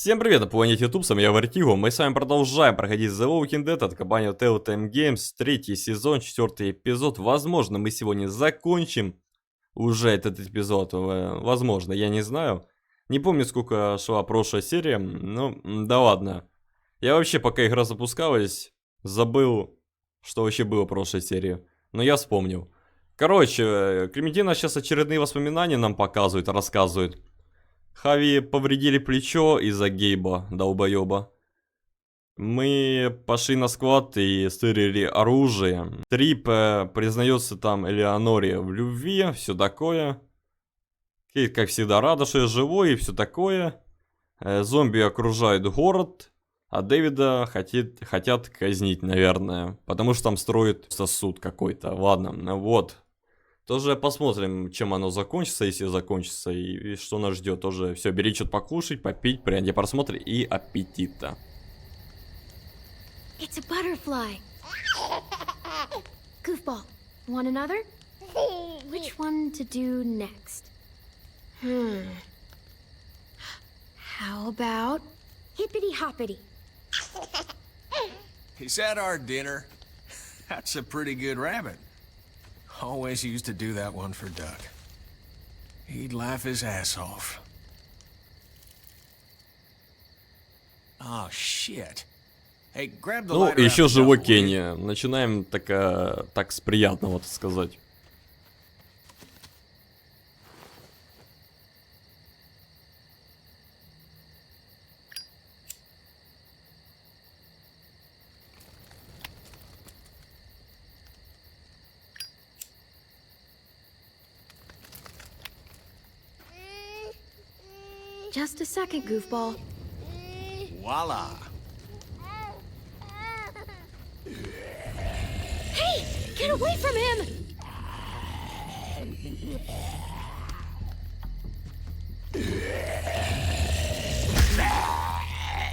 Всем привет, на планете YouTube, с вами я Вартиго. Мы с вами продолжаем проходить The Walking Dead от компании Telltale Games, третий сезон, 4 эпизод. Возможно, мы сегодня закончим уже этот эпизод, возможно, я не знаю. Не помню, сколько шла прошлая серия, но да ладно. Я вообще, пока игра запускалась, забыл, что вообще было в прошлой серии. Но я вспомнил. Короче, Клементина сейчас очередные воспоминания нам показывает, рассказывает. Хави повредили плечо из-за Гейба, долбоеба. Мы пошли на склад и стырили оружие. Трип признается там Элеоноре в любви, все такое. Кейт, как всегда, рада, что я живой и все такое. Зомби окружают город, а Дэвида хотят казнить, наверное. Потому что там строят сосуд какой-то. Ладно, вот. Тоже посмотрим, чем оно закончится, если закончится, и что нас ждет. Тоже все, бери что-то покушать, попить, приятного просмотра и аппетита. It's a butterfly. Goofball, want another? Which one to do next? How about hippity hoppity? Is that our dinner? That's a pretty good rabbit. Always used to do that one for Duck. He'd laugh his ass off. Oh, shit. Hey, grab the Ну, lighter еще out the живой duffel, will you? Кенни. Начинаем так с приятного, так сказать. Just a second, Goofball. Voila. Hey, get away from him!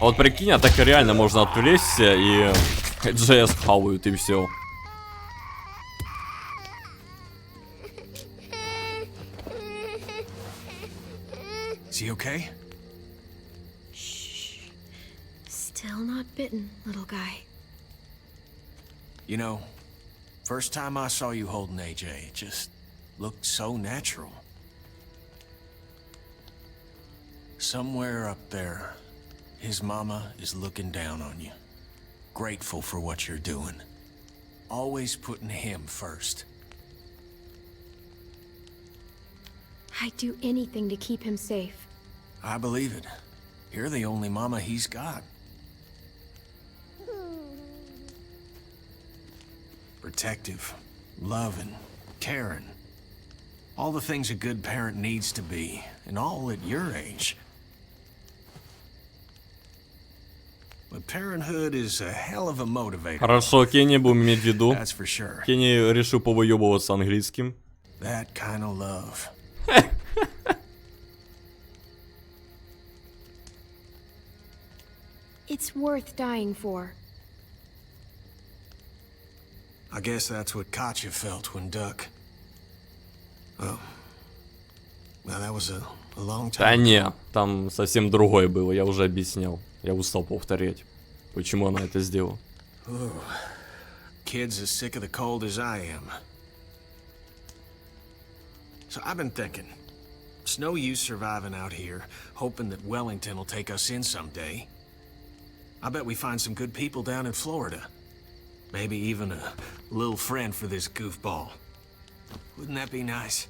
Вот прикинь, а так и реально можно отвлечься и JS хавают и все. Is he okay? Shh. Still not bitten, little guy. You know, first time I saw you holding AJ, it just looked so natural. Somewhere up there, his mama is looking down on you. Grateful for what you're doing. Always putting him first. I'd do anything to keep him safe. I believe it. You're the only mama he's got. Protective, loving, caring. All the things a good parent needs to be, and all at your age. But parenthood is a hell of a motivator. Хорошо, Кенни, будем иметь в виду. That's for sure. Кенни решил повыебываться английским. That kind of love. It's worth dying for. I guess that's what Katya felt when Duck... Oh. Well, that was a long Да time. не, там совсем другое было, я уже объяснял. Я устал повторять, почему она это сделала. Ooh. Kid's as sick of the cold as I am. So I've been thinking, it's no use surviving out here, hoping that Wellington will take us in someday. I bet we find some good people down in Florida. Maybe even a little friend for this goofball. Wouldn't that be nice?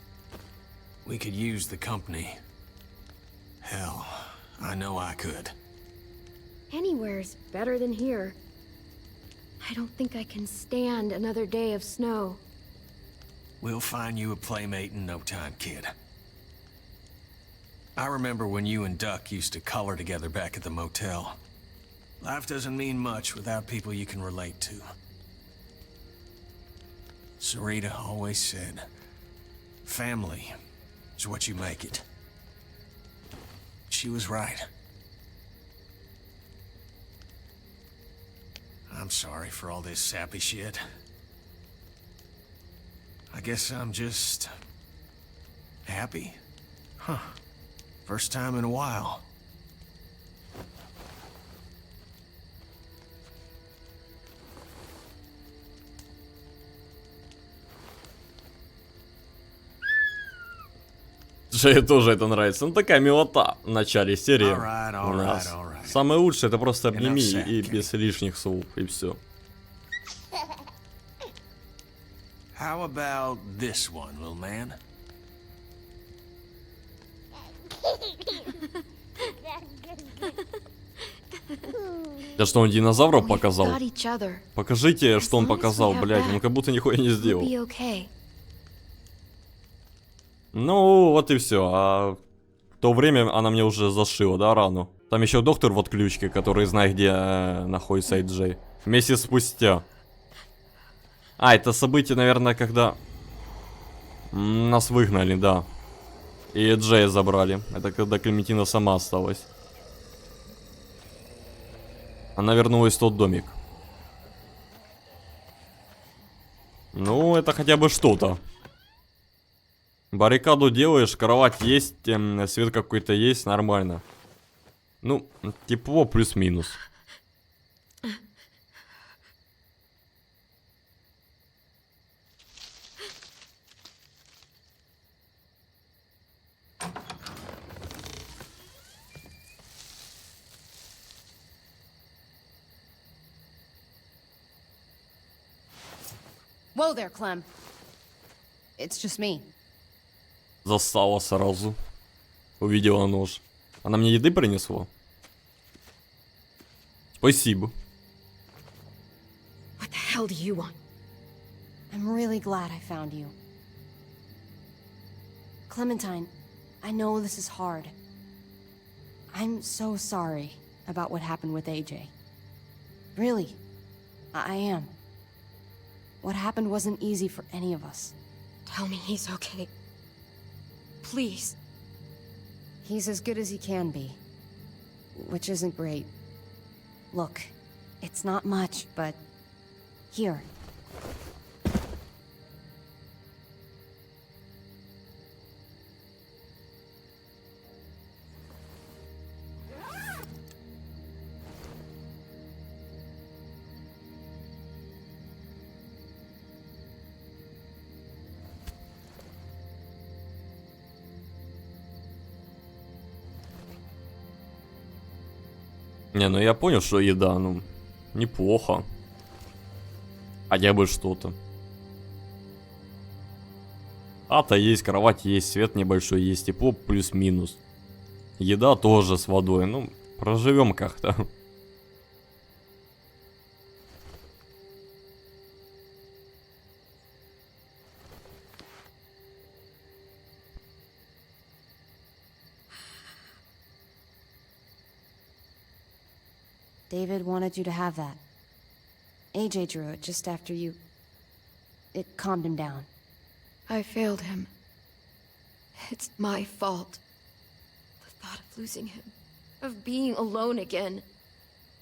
We could use the company. Hell, I know I could. Anywhere's better than here. I don't think I can stand another day of snow. We'll find you a playmate in no time, kid. I remember when you and Duck used to color together back at the motel. Life doesn't mean much without people you can relate to. Sarita always said, family is what you make it. She was right. I'm sorry for all this sappy shit. I guess I'm just... happy? Huh. First time in a while. Джей тоже это нравится. Ну такая милота в начале серии Alright, у нас. alright. Самое лучшее это просто обними Enough said, и Kenny. без лишних слов, и все. How about this one, little man? Да что, он динозавров We've показал? got each other. Покажите, что он As long as we показал, have блядь. that, Он как будто нихуя не We'll сделал. be okay. Ну, вот и все. А в то время она мне уже зашила, да, рану. Там еще доктор в отключке, который знает, где находится Джей. Месяц спустя. А, это событие, наверное, когда нас выгнали, да. И Джея забрали. Это когда Клементина сама осталась. Она вернулась в тот домик. Ну, это хотя бы что-то. Баррикаду делаешь, кровать есть, свет какой-то есть, нормально. Ну, тепло плюс-минус. Whoa there, Clem. It's just me. Застала сразу. Увидела нож. Она мне еды принесла? Спасибо. What the hell do you want? I'm really glad I found you. Clementine, I know this is hard. I'm so sorry about what happened with AJ. Really, I am. What happened wasn't easy for any of us. Tell me he's okay. Please. He's as good as he can be, which isn't great. Look, it's not much, but here. Не, ну я понял, что еда, ну, неплохо. Хотя бы что-то. Хата есть, кровать есть, свет небольшой есть, тепло плюс-минус. Еда тоже с водой, ну, проживем как-то. David wanted you to have that. AJ drew it just after you... It calmed him down. I failed him. It's my fault. The thought of losing him, of being alone again.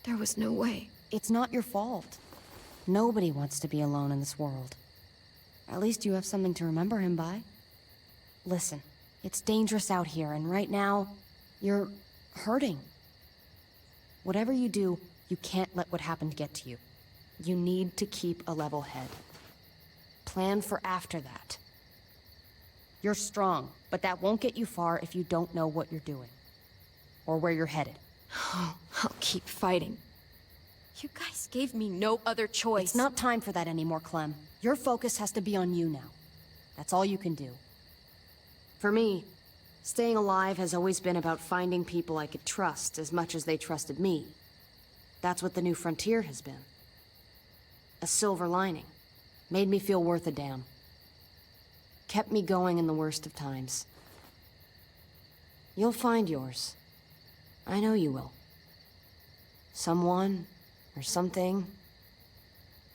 There was no way. It's not your fault. Nobody wants to be alone in this world. At least you have something to remember him by. Listen, it's dangerous out here, and right now, you're hurting. Whatever you do, you can't let what happened get to you. You need to keep a level head. Plan for after that. You're strong, but that won't get you far if you don't know what you're doing. Or where you're headed. Oh, I'll keep fighting. You guys gave me no other choice. It's not time for that anymore, Clem. Your focus has to be on you now. That's all you can do. For me, staying alive has always been about finding people I could trust as much as they trusted me. That's what the new frontier has been. A silver lining. Made me feel worth a damn. Kept me going in the worst of times. You'll find yours. I know you will. Someone, or something.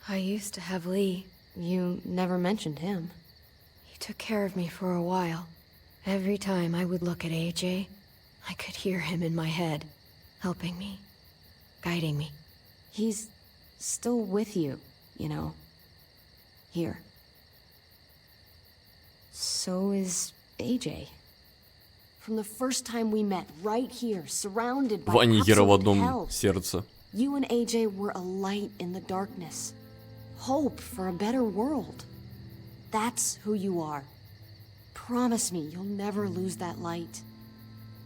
I used to have Lee. You never mentioned him. He took care of me for a while. Every time I would look at AJ, I could hear him in my head, helping me, guiding me. He's still with you, you know. Here. So is AJ. From the first time we met, right here, surrounded by Ванигера в absolute одном hell, сердце. you and AJ were a light in the darkness. Hope for a better world. That's who you are. promise me you'll never lose that light.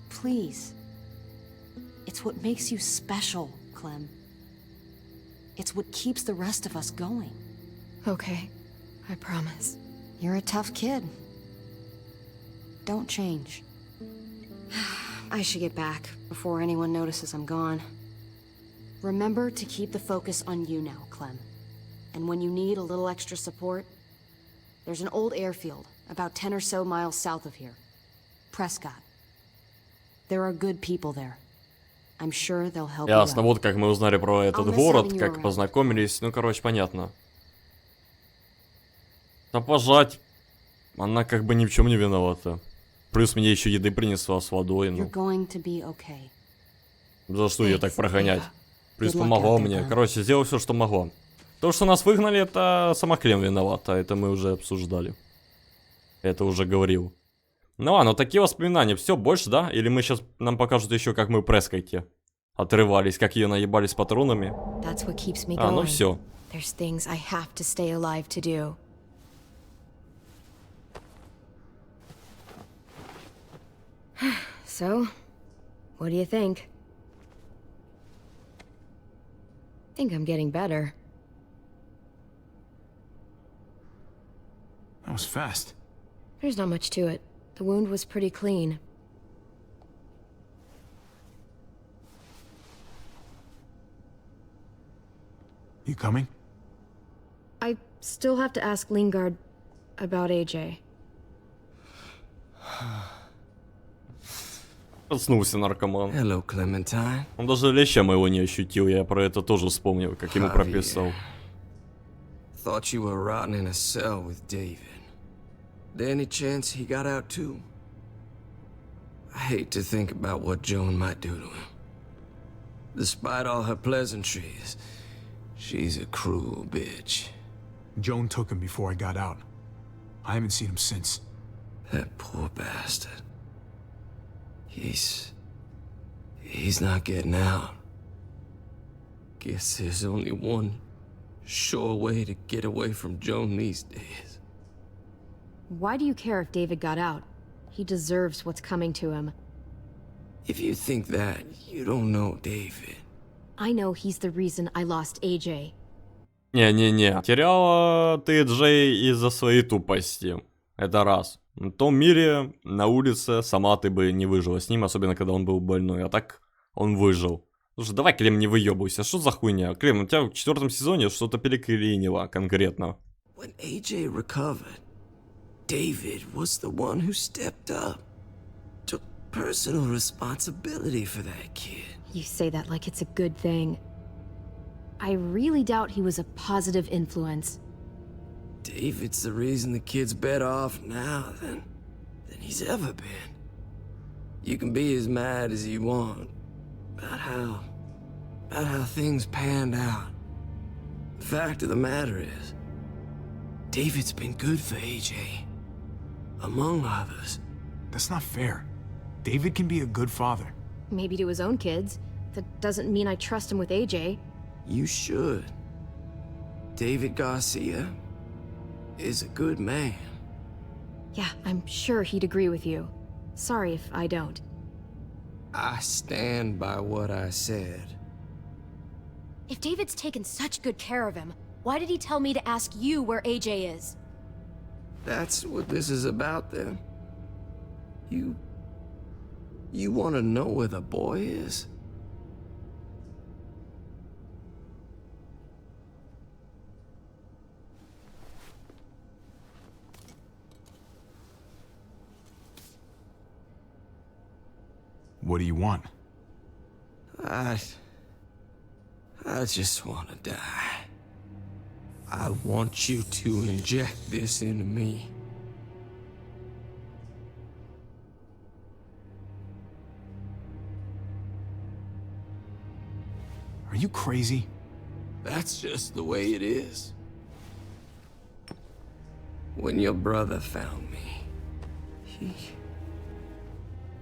Please. It's what makes you special, Clem. It's what keeps the rest of us going. Okay, I promise. You're a tough kid. Don't change. I should get back before anyone notices I'm gone. Remember to keep the focus on you now, Clem. And when you need a little extra support, there's an old airfield about 10 or so miles south of here. Prescott. There are good people there. I'm sure they'll help you Ясно, out. вот как мы узнали про этот miss город, having you как around. познакомились. Ну, короче, понятно. Да пожать. Она как бы ни в чем не виновата. Плюс мне еще еды принесла с водой. You're Ну, going to be okay. за что ее так прогонять? Плюс Good luck помогла out there, мне. Clem. Короче, сделал все, что могла. То, что нас выгнали, это сама Клем виновата. Это мы уже обсуждали. Это уже говорил. Ну ладно, такие воспоминания. Все, больше, да? Или мы сейчас нам покажут еще, как мы в Прескайте отрывались, как ее наебались патронами. That's what keeps me А, ну going. все. There's things I have to stay alive to do. So, what do you think? Think I'm getting better. That was fast. There's not much to it. The wound was pretty clean. You coming? I still have to ask Lingard about AJ. Проснулся наркоман. Hello, Clementine. Он даже леща моего не ощутил, я про это тоже вспомнил, как ему прописал. Thought you were rotting in a cell with David. There any chance he got out too? I hate to think about what Joan might do to him. Despite all her pleasantries, she's a cruel bitch. Joan took him before I got out. I haven't seen him since. That poor bastard. He's not getting out. Guess there's only one sure way to get away from Joan these days. Why do you care if David got out? He deserves what's coming to him. If you think that, you don't know David. I know he's the reason I lost AJ. Не-не-не, теряла ты Джей из-за своей тупости. Это раз. В том мире, на улице, сама ты бы не выжила с ним, особенно когда он был больной. А так он выжил. Слушай, давай, Клем, не выебывайся. Что за хуйня? Клем, у тебя в 4-м сезоне что-то переклинило конкретно. When AJ recovered, David was the one who stepped up. Took personal responsibility for that kid. You say that like it's a good thing. I really doubt he was a positive influence. David's the reason the kid's better off now than he's ever been. You can be as mad as you want about how things panned out. The fact of the matter is, David's been good for AJ, among others. That's not fair. David can be a good father. Maybe to his own kids. That doesn't mean I trust him with AJ. You should. David Garcia is a good man. Yeah, I'm sure he'd agree with you. Sorry if I don't. I stand by what I said. If David's taken such good care of him, why did he tell me to ask you where AJ is? That's what this is about, then. You want to know where the boy is? What do you want? I just want to die. I want you to inject this into me. Are you crazy? That's just the way it is. When your brother found me,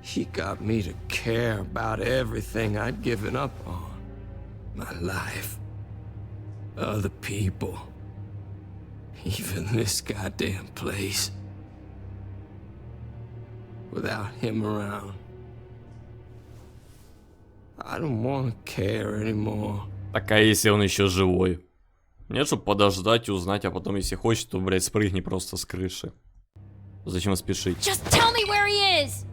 he got me to care about everything I'd given up on. My life, other people, even this goddamn place. without him around. I don't want to care anymore. Так, а если он еще живой? Нет, чтобы подождать и узнать, а потом, если хочет, то, блядь, спрыгни просто с крыши. Зачем спешить? Just tell me where he is!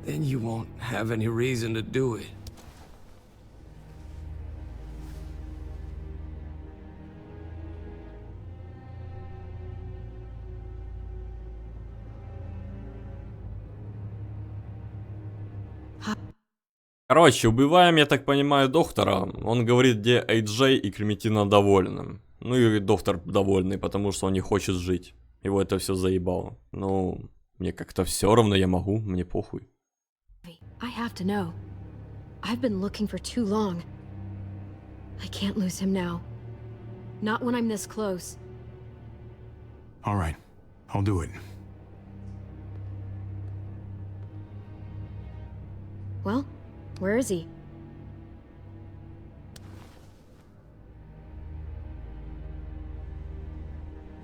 Then you won't have any reason to do it. Короче, убиваем, я так понимаю, доктора. Он говорит, где Эй-Джей, и Клементина довольна. Ну и доктор довольный, потому что он не хочет жить. Его это все заебало. Ну, мне как-то все равно, я могу, мне похуй. I have to know. I've been looking for too long. I can't lose him now. Not when I'm this close. All right, I'll do it. Well, where is he?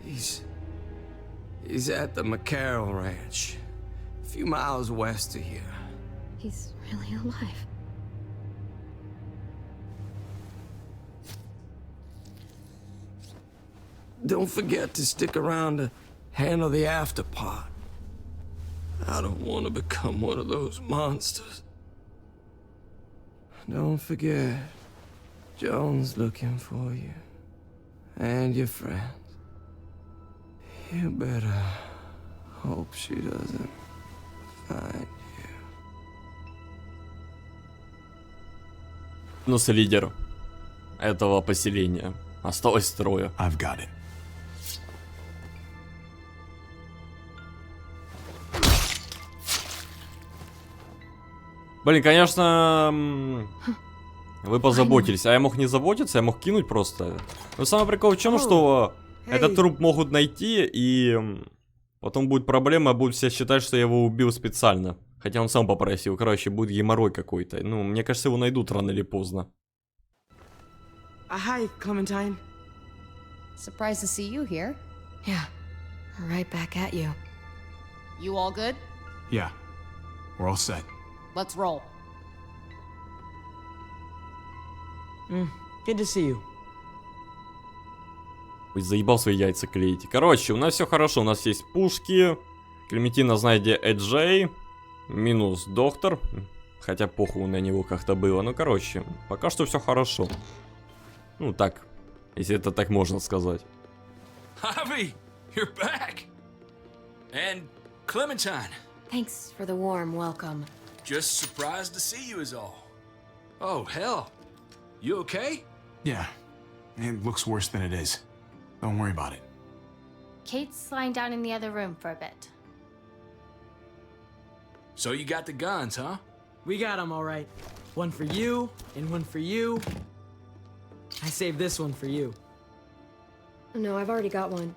He's at the McCarroll Ranch, a few miles west of here. He's really alive. Don't forget to stick around to handle the after part. I don't want to become one of those monsters. Don't forget, Joan's looking for you. And your friends. You better hope she doesn't find you. Ну, лидер этого поселения. Осталось трое. I've got it. Блин, конечно, вы позаботились. А я мог не заботиться, я мог кинуть просто. Но самый прикол в чем, что этот труп могут найти, и потом будет проблема, будут все считать, что я его убил специально. Хотя он сам попросил. Короче, будет геморрой какой-то. Ну, мне кажется, его найдут рано или поздно. Hi, Clementine. Surprised to see you here. Yeah, right back at you. You all good? Yeah, we're all set. Let's roll. Good to see you. Ой, заебал свои яйца клеить. Короче, у нас все хорошо. У нас есть пушки. Клементина знает, где Эй-Джей. Минус доктор. Хотя похуй на него как-то было. Ну, короче, пока что все хорошо. Ну, так. Если это так можно сказать. Javi, you're back. And Clementine. Thanks for the warm welcome. Just surprised to see you is all. Oh, hell. You okay? Yeah, it looks worse than it is. Don't worry about it. Kate's lying down in the other room for a bit. So you got the guns, huh? We got them all right. One for you, and one for you. I saved this one for you. No, I've already got one.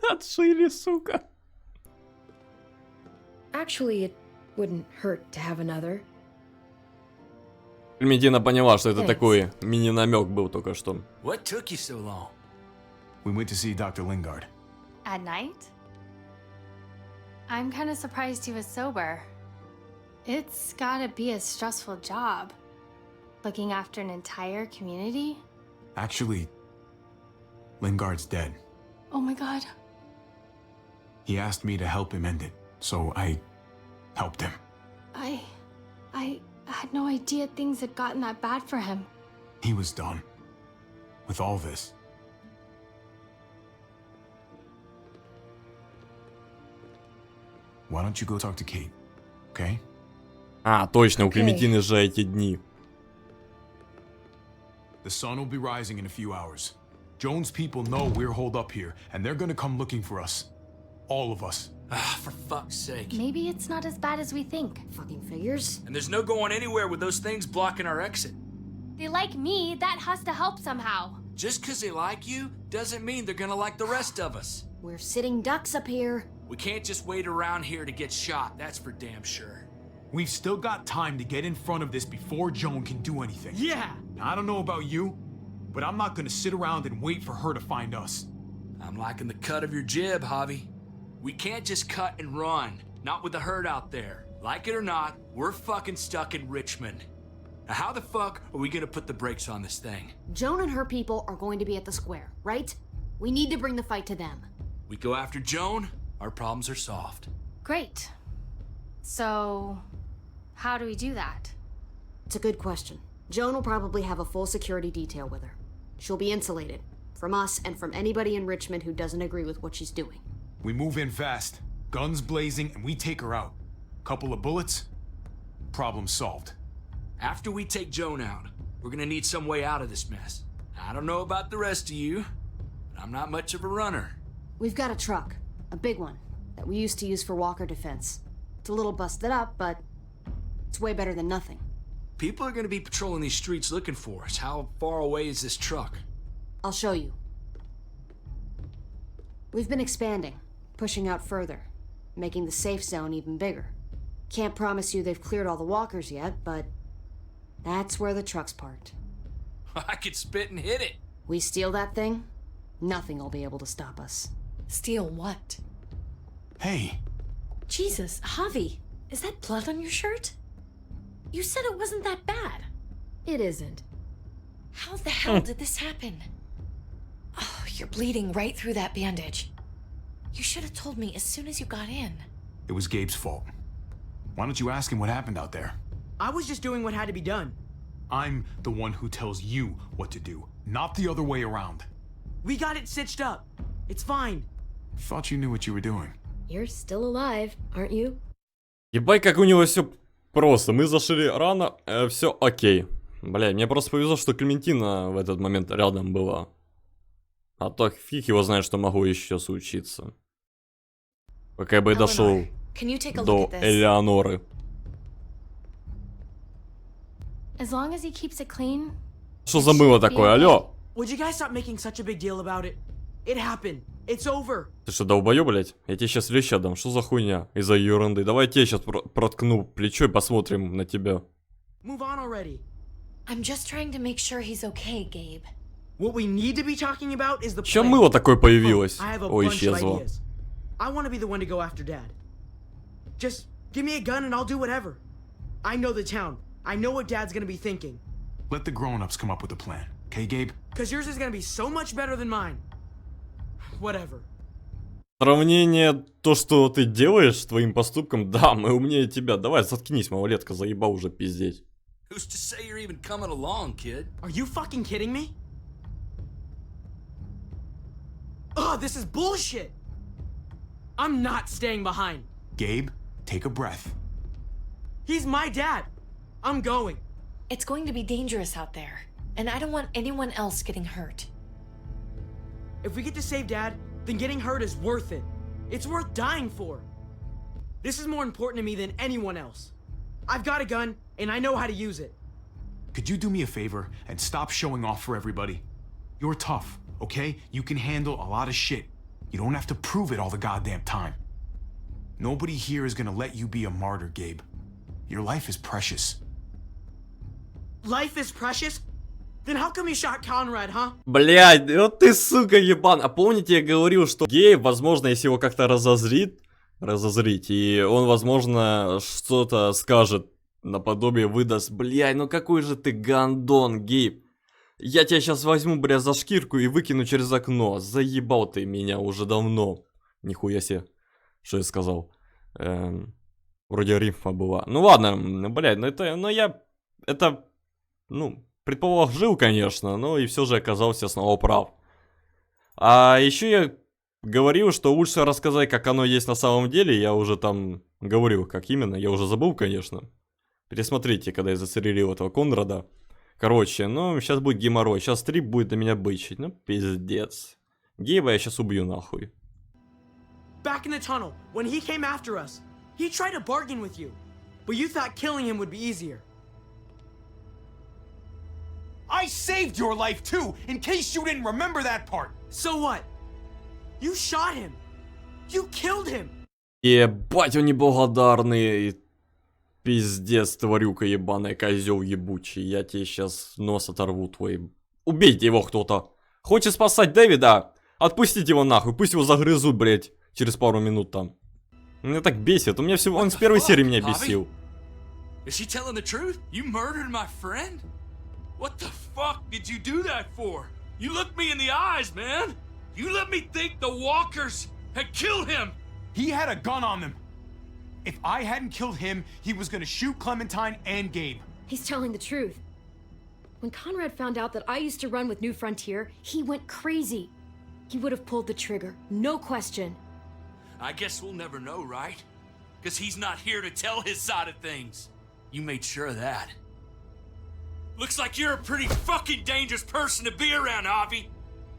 Отшили, сука. Actually, it wouldn't hurt to have another. Клементина поняла, что это Thanks. такой мини-намек был только что. What took you so long? We went to see Dr. Lingard. At night? I'm kind of surprised he was sober. It's gotta be a stressful job. Looking after an entire community? Actually, Lingard's dead. Oh my god. He asked me to help him end it, so I helped him. I had no idea things had gotten that bad for him. He was done with all this. Why don't you go talk to Kate, okay? А, точно, у Окей. Клементины же эти дни. The sun will be rising in a few hours. Joan's people know we're holed up here, and they're gonna come looking for us. All of us. Ah, for fuck's sake. Maybe it's not as bad as we think. Fucking figures. And there's no going anywhere with those things blocking our exit. They like me, that has to help somehow. Just because they like you doesn't mean they're gonna like the rest of us. We're sitting ducks up here. We can't just wait around here to get shot, that's for damn sure. We've still got time to get in front of this before Joan can do anything. Yeah! Now, I don't know about you, but I'm not gonna sit around and wait for her to find us. I'm liking the cut of your jib, Javi. We can't just cut and run. Not with the herd out there. Like it or not, we're fucking stuck in Richmond. Now how the fuck are we gonna put the brakes on this thing? Joan and her people are going to be at the square, right? We need to bring the fight to them. We go after Joan, our problems are solved. Great. So, how do we do that? It's a good question. Joan will probably have a full security detail with her. She'll be insulated. From us and from anybody in Richmond who doesn't agree with what she's doing. We move in fast, guns blazing, and we take her out. Couple of bullets, problem solved. After we take Joan out, we're gonna need some way out of this mess. I don't know about the rest of you, but I'm not much of a runner. We've got a truck. A big one. That we used to use for walker defense. It's a little busted up, but it's way better than nothing. People are gonna be patrolling these streets looking for us. How far away is this truck? I'll show you. We've been expanding, pushing out further, making the safe zone even bigger. Can't promise you they've cleared all the walkers yet, but that's where the truck's parked. I could spit and hit it. We steal that thing, nothing will be able to stop us. Steal what? Hey, Jesus, Javi, is that blood on your shirt? You said it wasn't that bad. It isn't. How the hell did this happen? Oh, you're bleeding right through that bandage. You should have told me as soon as you got in. it was Gabe's fault. Why don't you ask him what happened out there? I was just doing what had to be done. I'm the one who tells you what to do, not the other way around. We got it stitched up. It's fine. Thought you knew what you were doing. You're still alive, aren't you? Ебать, как у него все просто. Мы зашли рано, все окей. Бля, мне просто повезло, что Клементина в этот момент рядом была. А то фиг его знает, что могу еще случиться. Пока я бы дошел до Элеоноры. As long as he keeps it clean. Что за мыло такое, алло? Would you guys stop making such a big deal about it? It happened. It's over. Ты что, долбоёб, блять? Я тебе сейчас леща дам, что за хуйня? Из-за ерунды. Давай я тебе сейчас проткну плечо и посмотрим на тебя. Move on already. I'm just trying to make sure he's okay, Gabe. What we need to be talking about is the Чё plan. мыло такое появилось? I have a Ой, bunch of исчезло. ideas. I want to be the one to go after Dad. Just give me a gun and I'll do whatever. I know the town. I know what Dad's gonna be thinking. Let the grown-ups come up with a plan, okay, Gabe? Cause yours is gonna be so much better than mine. Whatever. Сравнение, то, что ты делаешь с твоим поступком, да, мы умнее тебя. Давай, заткнись, малолетка, заебал уже пиздеть. Who's to say you're even coming along, kid? Are you fucking kidding me? Ugh, this is bullshit! I'm not staying behind. Gabe, take a breath. He's my dad. I'm going. It's going to be dangerous out there, and I don't want anyone else getting hurt. If we get to save Dad, then getting hurt is worth it. It's worth dying for. This is more important to me than anyone else. I've got a gun, and I know how to use it. Could you do me a favor and stop showing off for everybody? You're tough, okay? You can handle a lot of shit. You don't have to prove it all the goddamn time. Nobody here is gonna let you be a martyr, Gabe. Your life is precious. Life is precious? Then how come you shot Conrad, huh? Блядь, вот ты, сука, ебан. А помните, я говорил, что Гейб, возможно, если его как-то разозрить, и он, возможно, что-то скажет, наподобие выдаст. Блядь, ну какой же ты гандон, Гейб. Я тебя сейчас возьму, бля, за шкирку и выкину через окно. Заебал ты меня уже давно. Нихуя себе, что я сказал. Вроде рифма была. Ну ладно, блядь, предположил, конечно, но и все же оказался снова прав. А еще я говорил, что лучше рассказать, как оно есть на самом деле. Я уже там говорил, как именно. Я уже забыл, конечно. Пересмотрите, когда я застрелил этого Конрада. Короче, ну, сейчас будет геморрой. Сейчас Трип будет на меня бычить. Ну, пиздец. Гейба я сейчас убью, нахуй. Back in the tunnel, when he came after us, he tried to bargain with you. But you thought killing him would be easier. I saved your life too, in case you didn't remember that part. So what? You shot him. You killed him. Ебать, он неблагодарный. Пиздец, тварюка ебаная, козел ебучий. Я тебе сейчас нос оторву твой. Убейте его кто-то. Хочет спасать Дэвида? Отпустите его нахуй, пусть его загрызут, блять. через пару минут там. Меня так бесит. У меня всего... Он с первой серии меня бесил. Is she telling the truth? You murdered my friend? What the fuck did you do that for? You looked me in the eyes, man. You let me think the walkers had killed him. He had a gun on them. If I hadn't killed him, he was gonna shoot Clementine and Gabe. He's telling the truth. When Conrad found out that I used to run with New Frontier, he went crazy. He would have pulled the trigger, no question. I guess we'll never know, right? Because he's not here to tell his side of things. You made sure of that. Looks like you're a pretty fucking dangerous person to be around, Javi.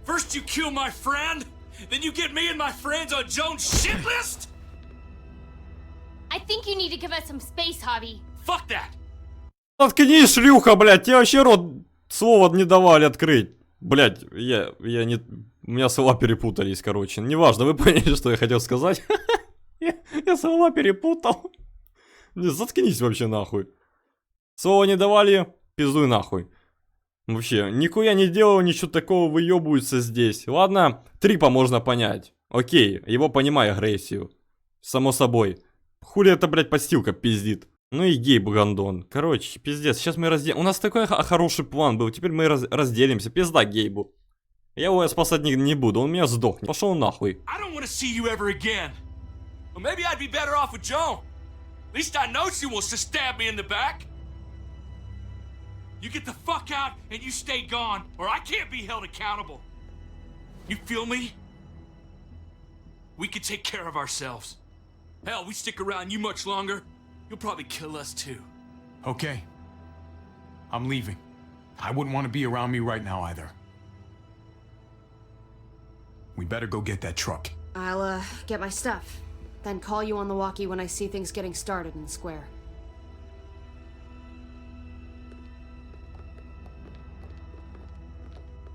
First you kill my friend, then you get me and my friends on Jones' shit list? I think you need to give us some space, Javi. Fuck that. Заткнись, шлюха, блядь, тебе вообще рот слова не давали открыть. Блядь, я не... У меня слова перепутались, короче. Неважно, вы поняли, что я хотел сказать. Я слова перепутал. Не, заткнись вообще нахуй. Слова не давали, пиздуй нахуй. Вообще, нихуя не делал, ничего такого, выебываются здесь. Ладно, Трипа можно понять. Окей, его понимаю агрессию. Само собой. Хули это, блядь, подстилка пиздит. Ну и Гейб гандон. Короче, пиздец, сейчас мы разделим. У нас такой хороший план был, теперь мы разделимся. Пизда Гейбу. Я его спасать не буду, он меня сдохнет. Пошел нахуй. You get the fuck out and you stay gone, or I can't be held accountable. You feel me? We can take care of ourselves. Hell, we stick around you much longer, you'll probably kill us too. Okay. I'm leaving. I wouldn't want to be around me right now either. We better go get that truck. I'll, get my stuff. Then call you on the walkie when I see things getting started in the square.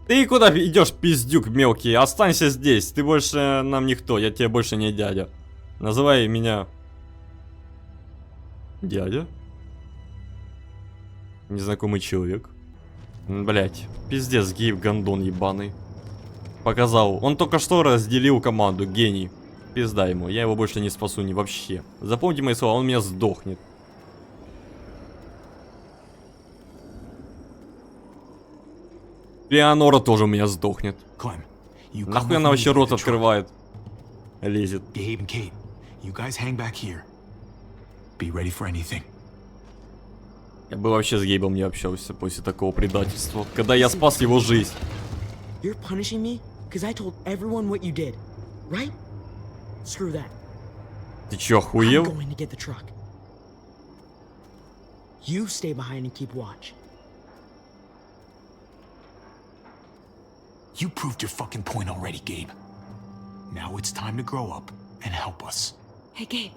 Ты куда идешь, пиздюк мелкий? Останься здесь, ты больше нам никто, я тебе больше не дядя. Называй меня... Дядя? Незнакомый человек. Блять, пиздец, Гейб гандон ебаный. Показал, он только что разделил команду, гений. Пизда ему, я его больше не спасу ни вообще. Запомните мои слова, он меня сдохнет. Леонора тоже у меня сдохнет. Нахуй она вообще рот открывает? Лезет. Я бы вообще с Гейбом не общался после такого предательства, когда я спас его жизнь. You're punishing me because I told everyone what you did, right? Screw that. Ты чё, охуел? I'm going to get the truck. You stay behind and keep watch. You proved your fucking point already, Gabe. Now it's time to grow up and help us. Hey, Gabe.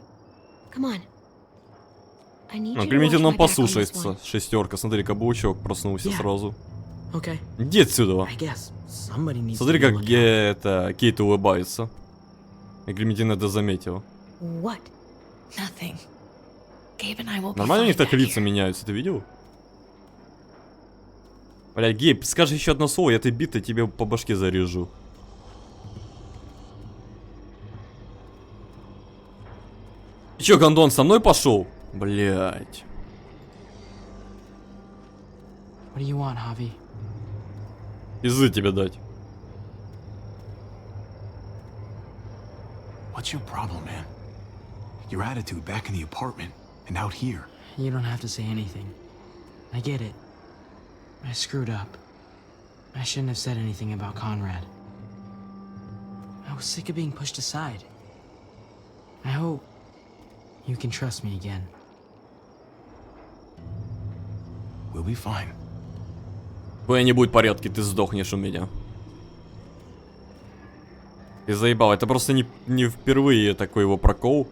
Come on. I need you to Примите, watch нам my back on this послушается. one. Шестерка, смотри, каблучок проснулся сразу. Okay. Иди отсюда. I guess somebody needs Смотри, to как look out. это Кейт улыбается. И Клементина это заметила. What? Nothing. Gabe and I will be Нормально у них fine так back лица here. меняются, ты видел? Блядь, Гейб, скажи еще одно слово, я ты битой тебе по башке зарежу. Ты чё, гандон, со мной пошел? Блядь. What do you want, Javi? Пизды тебе дать. What's your problem, man? Your attitude back in the apartment and out here. You don't have to say anything. I get it. I screwed up. I shouldn't have said anything about Conrad. I was sick of being pushed aside. I hope you can trust me again. We'll be fine. Твоя не будет в порядке, ты сдохнешь у меня. Ты заебал, это просто не впервые такой его прокол.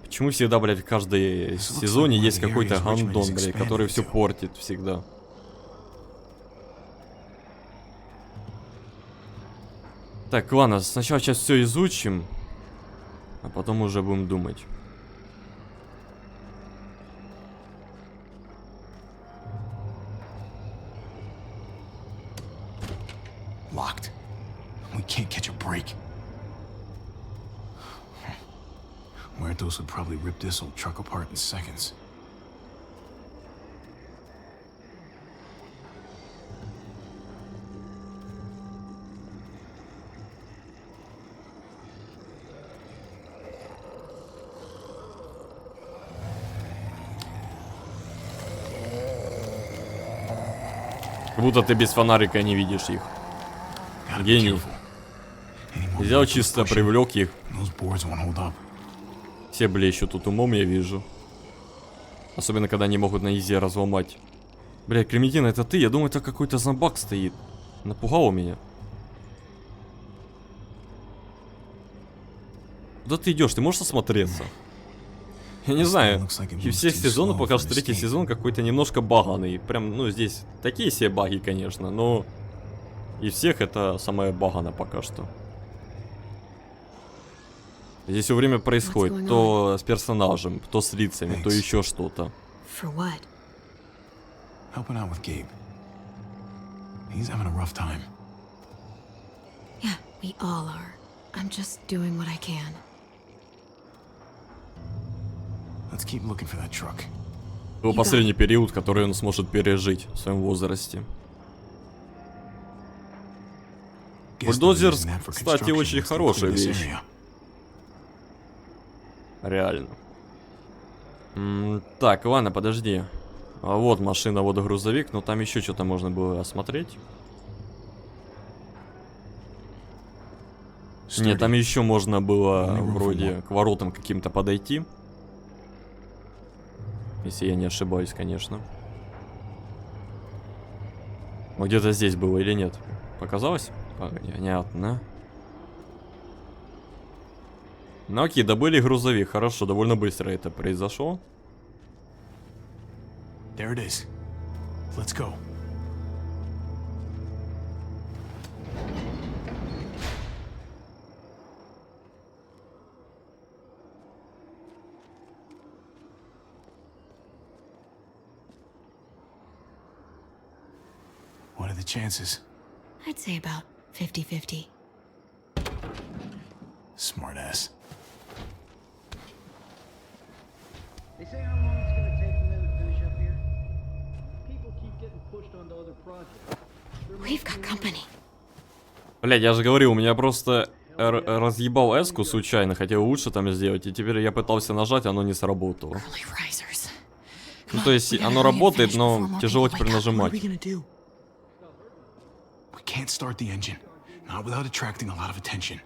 Почему всегда, блядь, в каждой сезоне есть какой-то гандон, блядь, который все портит всегда? Так, ладно, сначала сейчас все изучим, а потом уже будем думать. Locked. We can't catch a break. Muertos would probably rip this old truck apart in seconds. Как будто ты без фонарика не видишь их. Гений. Взял чисто, привлек их. Все блещут тут умом, я вижу. Особенно, когда они могут на изи разломать. Блядь, Клементина, это ты? Я думаю, это какой-то зомбак стоит. Напугал меня. Куда ты идешь? Ты можешь осмотреться? Я не знаю. И всех сезонов пока что третий сезон какой-то немножко баганный. Прям, ну, здесь такие себе баги, конечно, но... Из всех это самое багано пока что. Здесь все время происходит. То с персонажем, то с лицами, то еще что-то. Helping out with Gabe. He's having a rough time. Yeah, we all are. I'm just doing what I can. Let's keep looking for that truck. Его последний период, который он сможет пережить в своем возрасте. Бульдозер, кстати, очень хорошая вещь. Реально. Так, ладно, подожди. А вот машина, вот грузовик, но там еще что-то можно было осмотреть. Нет, там еще можно было вроде к воротам каким-то подойти. Если я не ошибаюсь, конечно. Вот где-то здесь было или нет? Показалось? Понятно. Ну окей, добыли грузовик. Хорошо, довольно быстро это произошло. There it is. Let's go. What are the chances? I'd say about 50-50. Smart ass. They say how long it's gonna take for them to finish up here. People keep getting pushed onto other projects. We've got company. Блядь, я же говорил, у меня просто разъебал эску случайно, хотел лучше там сделать, и теперь я пытался нажать, оно не сработало. Ну то есть оно работает, но тяжело теперь нажимать. We can't start the engine, not without attracting a lot of attention.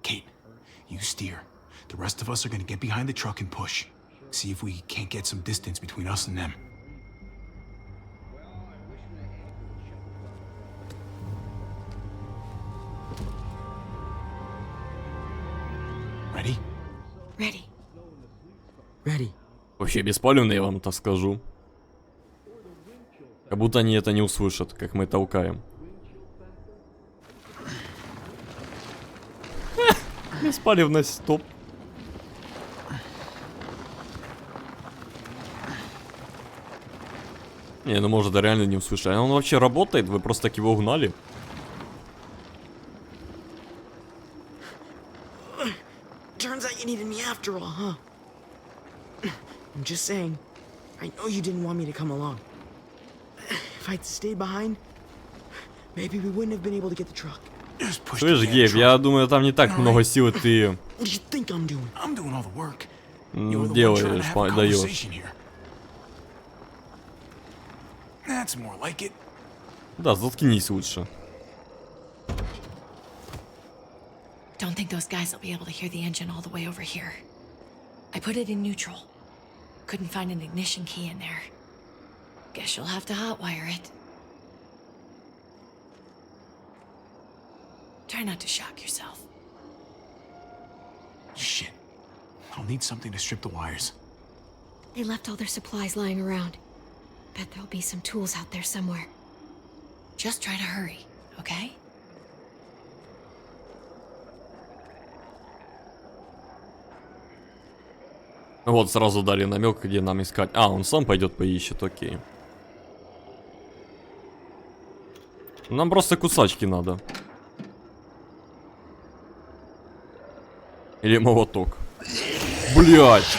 Kate, you steer. The rest of us are gonna get behind the truck and push. See if we can't get some distance between us and them. Ready? Ready. Ready. Вообще беспалевный, я вам так скажу. Как будто они это не услышат, как мы толкаем. Беспалевность, стоп. Не, ну может, да реально не услышали. А он вообще работает? Вы просто так его угнали? Turns out you needed me after all, huh? I'm just saying. I know you didn't want me to come along. If I'd stayed behind, maybe we wouldn't have been able to get the truck. Слышь, Гейб, я думаю, там не так много сил ты делаешь, даешь. Да, заткнись лучше. Don't think those guys will be able to hear the engine all the way over here. I put it in neutral. Couldn't find an ignition key in there. Guess you'll have to hotwire it. Try not to shock yourself. Shit. I'll need something to strip the wires. They left all their supplies lying around. Bet there'll be some tools out there somewhere. Just try to hurry, okay? Вот сразу дали намек, где нам искать. А, он сам пойдет поищет, окей. Нам просто кусачки надо. Или молоток. Блять.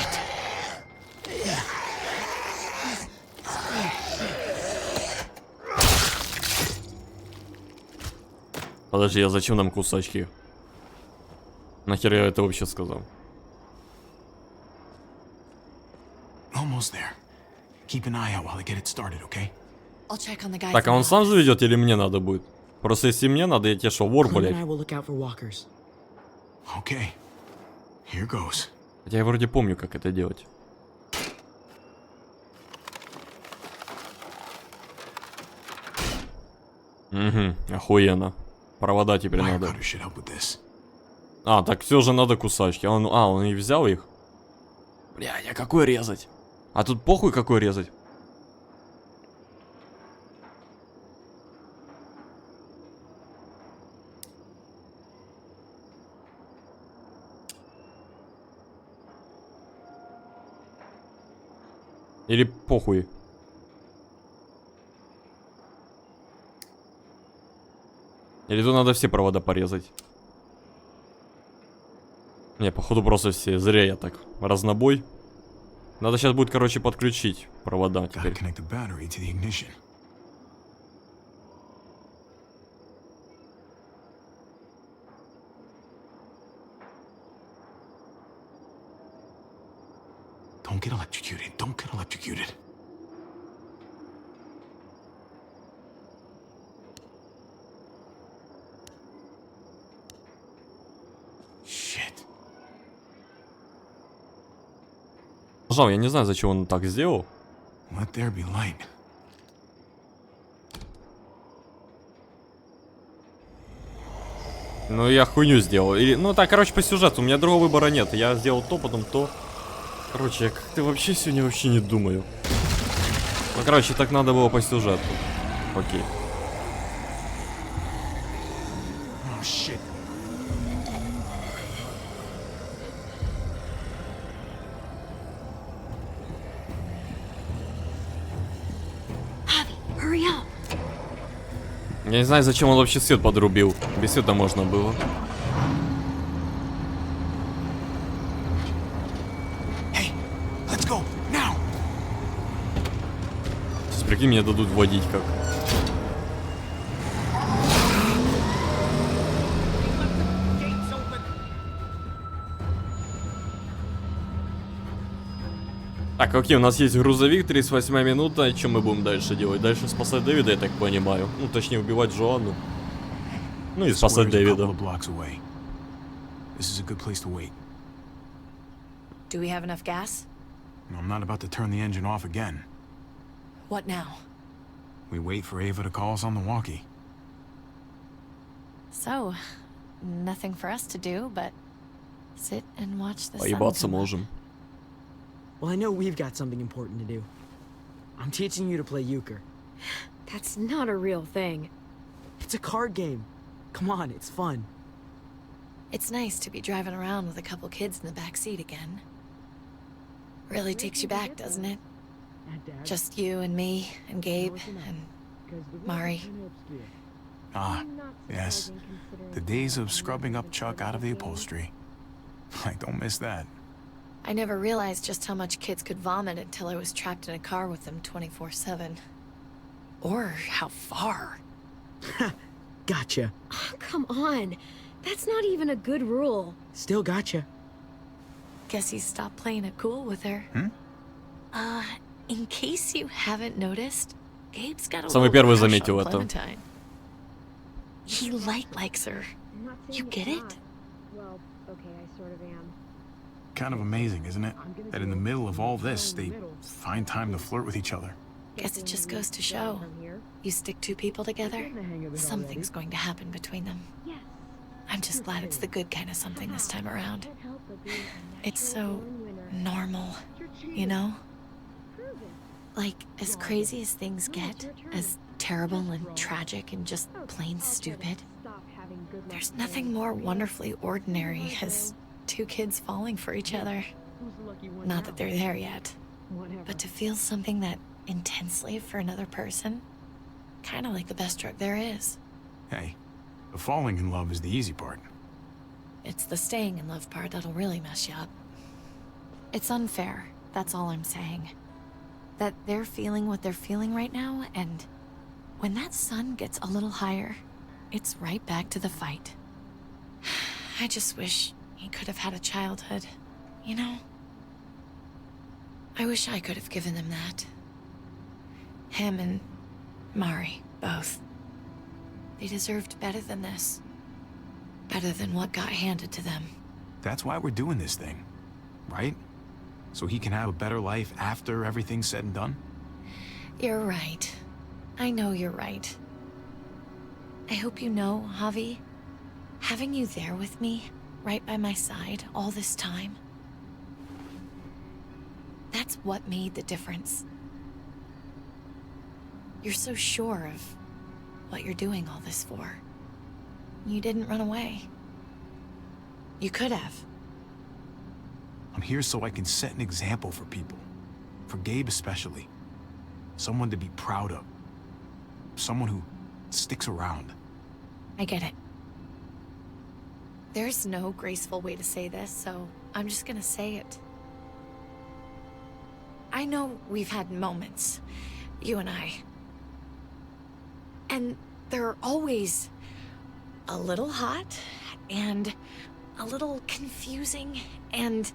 Подожди, а зачем нам кусачки? Нахер я это вообще сказал? Almost there. Keep an eye out while I get it started, okay? I'll check on the guy. Так, а он сам заведет или мне надо будет? Просто если мне надо, я тебе шо, вор, Clem and I блять? will look out for walkers. Okay. Here goes. Хотя я вроде помню, как это делать. Угу, охуенно. Провода теперь надо. Wirecutter should help with this. А, так все же надо кусачки. Он и взял их. Бля, я какой резать? А тут похуй какой резать. Или похуй. Или тут надо все провода порезать. Не, походу просто все. Зря я так. Разнобой. Надо сейчас будет, короче, подключить провода теперь. Don't get electrocuted. Don't get electrocuted. Shit. Пожалуй, я не знаю, зачем он так сделал. Let there be light. Ну, я хуйню сделал. Или, ну, так, короче, по сюжету. У меня другого выбора нет. Я сделал то, потом то. Короче, я как-то вообще сегодня вообще не думаю. Ну, короче, так надо было по сюжету. Окей. Oh, shit. Hurry up. Я не знаю, зачем он вообще свет подрубил. Без света можно было. Hey, let's go now. Сейчас, прикинь, мне дадут водить как. Так, окей, у нас есть грузовик, 38 минута. Что мы будем дальше делать? Дальше спасать Дэвида, я так понимаю. Ну, точнее, убивать Джоанну. Ну и спасать Дэвида. This is a good place to wait. Do we have enough gas? I'm not about to turn the engine off again. What now? We wait for Ava to call us on the walkie. So, nothing for us to do but sit and watch the sun Поебаться come up. можем. Well, I know we've got something important to do. I'm teaching you to play euchre. That's not a real thing. It's a card game. Come on, it's fun. It's nice to be driving around with a couple kids in the back seat again. Really takes you back, doesn't it? Just you and me and Gabe and Mari. Ah, yes. The days of scrubbing up Chuck out of the upholstery. I don't miss that. I never realized just how much kids could vomit until I was trapped in a car with them 24/7. Or how far. Gotcha. Oh, come on. That's not even a good rule. Still gotcha. Guess he stopped playing it cool with her. In case you haven't noticed, Gabe's got a Самый little первый crush заметил on это. Clementine. He likes her. You get it? Well, okay, I sort of am. Kind of amazing, isn't it? That in the middle of all this, they find time to flirt with each other. Guess it just goes to show. You stick two people together, something's going to happen between them. I'm just glad it's the good kind of something this time around. It's so normal, you know? Like, as crazy as things get, as terrible and tragic and just plain stupid, there's nothing more wonderfully ordinary as two kids falling for each other. Not that they're there yet, but to feel something that intensely for another person, kind of like the best drug there is. Hey, the falling in love is the easy part. It's the staying in love part that'll really mess you up. It's unfair, that's all I'm saying. That they're feeling what they're feeling right now, and when that sun gets a little higher, it's right back to the fight. I just wish he could have had a childhood, you know? I wish I could have given them that. Him and Mari, both. They deserved better than this. Better than what got handed to them. That's why we're doing this thing, right? So he can have a better life after everything's said and done? You're right. I know you're right. I hope you know, Javi, having you there with me, right by my side, all this time, that's what made the difference. You're so sure of what you're doing all this for. You didn't run away. You could have. I'm here so I can set an example for people. For Gabe especially. Someone to be proud of. Someone who sticks around. I get it. There's no graceful way to say this, so I'm just gonna say it. I know we've had moments, you and I. And they're always a little hot, and a little confusing, and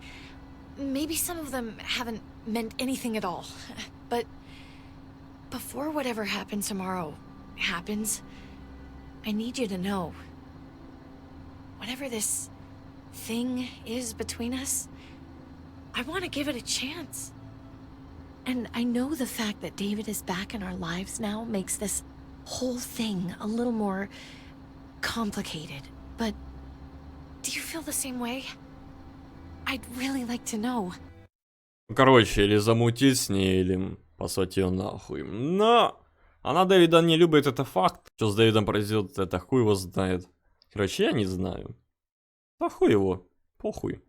maybe some of them haven't meant anything at all. But before whatever happens tomorrow happens, I need you to know, whatever this thing is between us, I want to give it a chance. And I know the fact that David is back in our lives now makes this whole thing a little more complicated. But do you feel the same way? I'd really like to know. Короче, или замутить с ней, или послать ее нахуй. Но она Дэвида не любит, это факт. Что с Дэвидом произойдет, это хуй его знает. Короче, я не знаю. Да хуй его, похуй.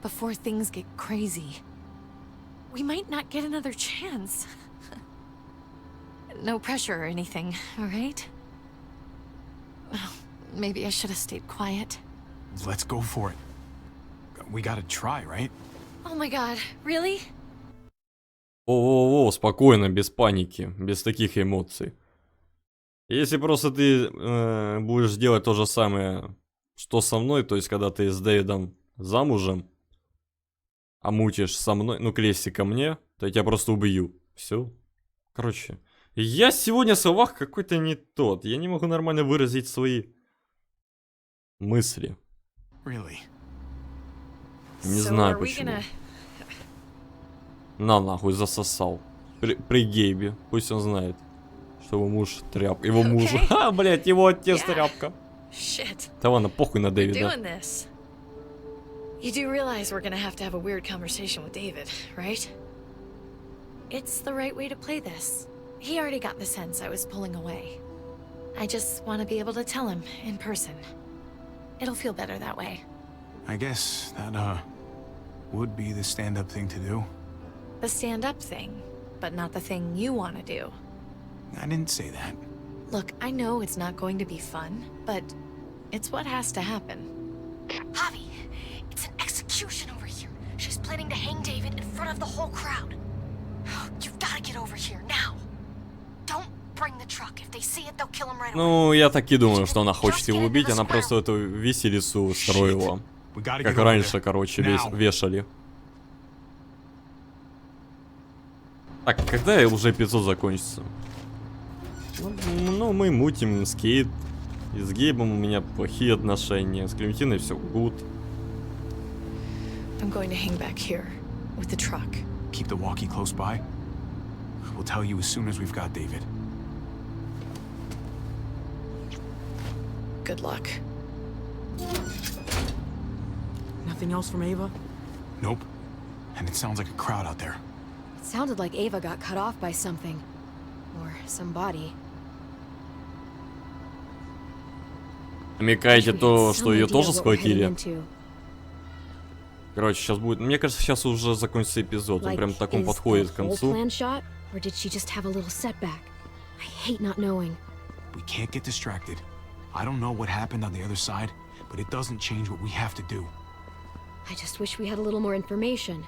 Before things get crazy, we might not get another chance. No pressure or anything, all right? Well, maybe I should have stayed quiet. Let's go for it. We gotta try, right? Oh my god, really? О-о-о, спокойно, без паники, без таких эмоций. Если просто ты будешь делать то же самое, что со мной, то есть когда ты с Дэвидом замужем, а мутишь со мной, ну, к Лесе ко мне, то я тебя просто убью. Все. Короче, я сегодня словах какой-то не тот. Я не могу нормально выразить свои мысли. Really? Не знаю почему. На нахуй засосал. При Гейбе. Пусть он знает, что его муж тряпка. Его муж. А, блять, его отец тряпка. Да ладно, похуй на Дэвида. You do realize we're gonna have to have a weird conversation with David, right? It's the right way to play this. He already got the sense I was pulling away. I just want to be able to tell him in person. It'll feel better that way. I guess that, would be the stand-up thing to do. The stand-up thing, but not the thing you want to do. I didn't say that. Look, I know it's not going to be fun, but it's what has to happen. Javi, it's an execution over here. She's planning to hang David in front of the whole crowd. You've got to get over here now. Don't bring the truck. If they see it, they'll kill him right away. Ну, я так и думаю, что она хочет его убить. Она просто эту виселицу строила. Как раньше, короче, вешали. Так, когда уже эпизод закончится? Ну, мы мутим с Кейт. И с Гейбом у меня плохие отношения. С Клементиной все good. I'm going to hang back here with the truck. Keep the walkie close by. We'll tell you as soon as we've got David. Good luck. Nothing else from Ava? Nope. And it sounds like a crowd out there. It sounded like Ava got cut off by something. Or somebody. Намекаете то, что ее тоже схватили? Короче, сейчас будет... Мне кажется, сейчас уже закончится эпизод. Он прям таком подходит к концу. Or did she just have a little setback? I hate not knowing. We can't get distracted. I don't know what happened on the other side, but it doesn't change what we have to do. I just wish we had a little more information.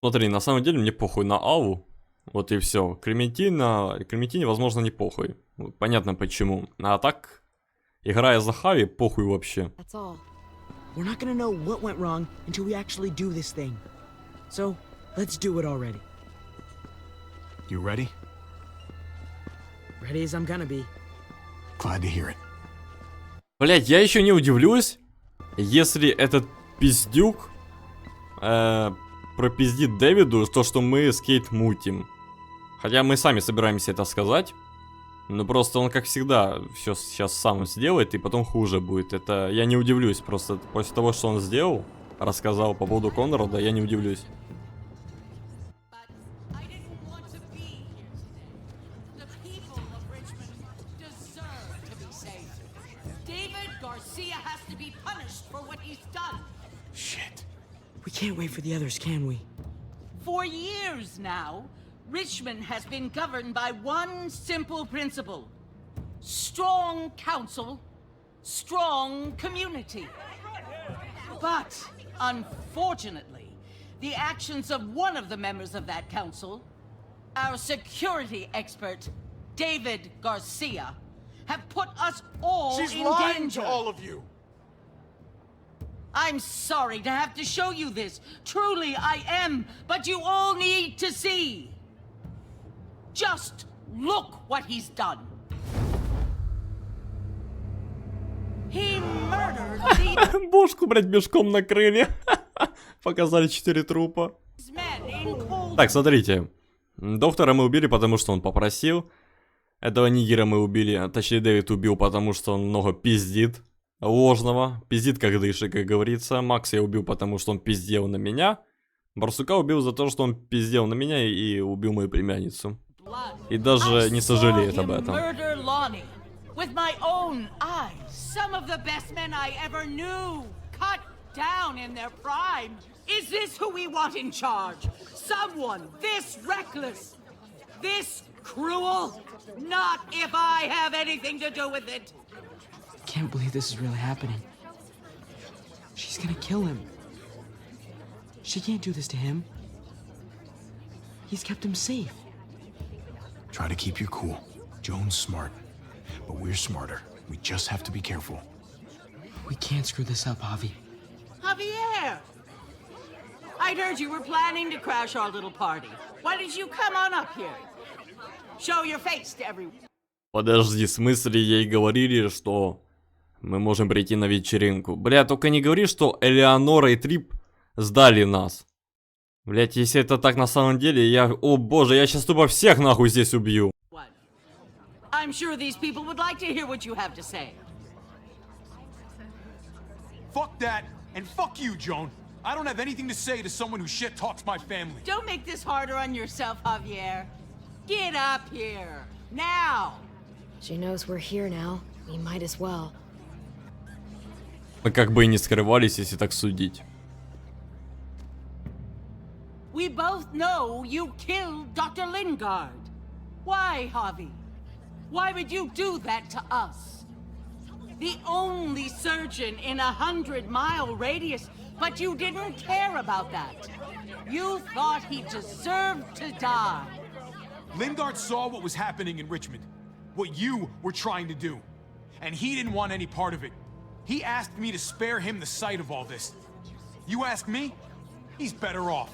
Смотри, на самом деле мне похуй на Аву. Вот и все. Клементине, возможно, не похуй. Понятно почему. А так, играя за Хави, похуй вообще. That's all. We're not gonna know what went wrong until we actually do this thing. So, let's do it already. You ready? Ready as I'm gonna be. Glad to hear it. Блять, я еще не удивлюсь, если этот пиздюк пропиздит Дэвиду то, что мы с Кейт мутим. Хотя мы сами собираемся это сказать. Но просто он, как всегда, все сейчас сам сделает, и потом хуже будет. Это я не удивлюсь. Просто после того, что он сделал, рассказал по поводу Конрада, я не удивлюсь. We can't wait for the others, can we? For years now, Richmond has been governed by one simple principle. Strong council, strong community. But, unfortunately, the actions of one of the members of that council, our security expert, David Garcia, have put us all in danger. She's lying to all of you. I'm sorry to have to show you this. Truly, I am. But you all need to see. Just look what he's done. He murdered the... Бошку, блядь, мешком накрыли. Показали 4 трупа. Так, смотрите. Доктора мы убили, потому что он попросил. Этого нигера мы убили. Точнее, Дэвид убил, потому что он много пиздит. Ложного. Пиздит как дышит, как говорится. Макса я убил, потому что он пиздел на меня. Барсука убил за то, что он пиздел на меня и убил мою племянницу. И даже не сожалеет об этом. With my own eyes, some of the best men I ever knew, cut down in their prime. Is this who we want in charge? Someone this reckless, this cruel? Not if I have anything to do with it. Can't believe this is really happening. She's gonna kill him. She can't do this to him. He's kept him safe. Try to keep your cool. Joan's smart. But we're smarter. We just have to be careful. We can't screw this up, Javi. Javier! I'd heard you were planning to crash our little party. Why did you come on up here? Show your face to everyone. Подожди, в смысле ей говорили, что мы можем прийти на вечеринку? Бля, только не говори, что Элеонора и Трип сдали нас. Блять, если это так на самом деле, я... О боже, я сейчас тупо всех нахуй здесь убью. I'm sure these people would like to hear what you have to say. Fuck that, and fuck you, Joan. I don't have anything to say to someone who shit talks my family. Don't make this harder on yourself, Javier. Get up here, now. She knows we're here now. We might as well. Мы как бы и не скрывались, если так судить. We both know you killed Dr. Lingard. Why, Javi? Why would you do that to us? The only surgeon in 100-mile radius, but you didn't care about that. You thought he deserved to die. Lingard saw what was happening in Richmond, what you were trying to do, and he didn't want any part of it. He asked me to spare him the sight of all this. You ask me? He's better off.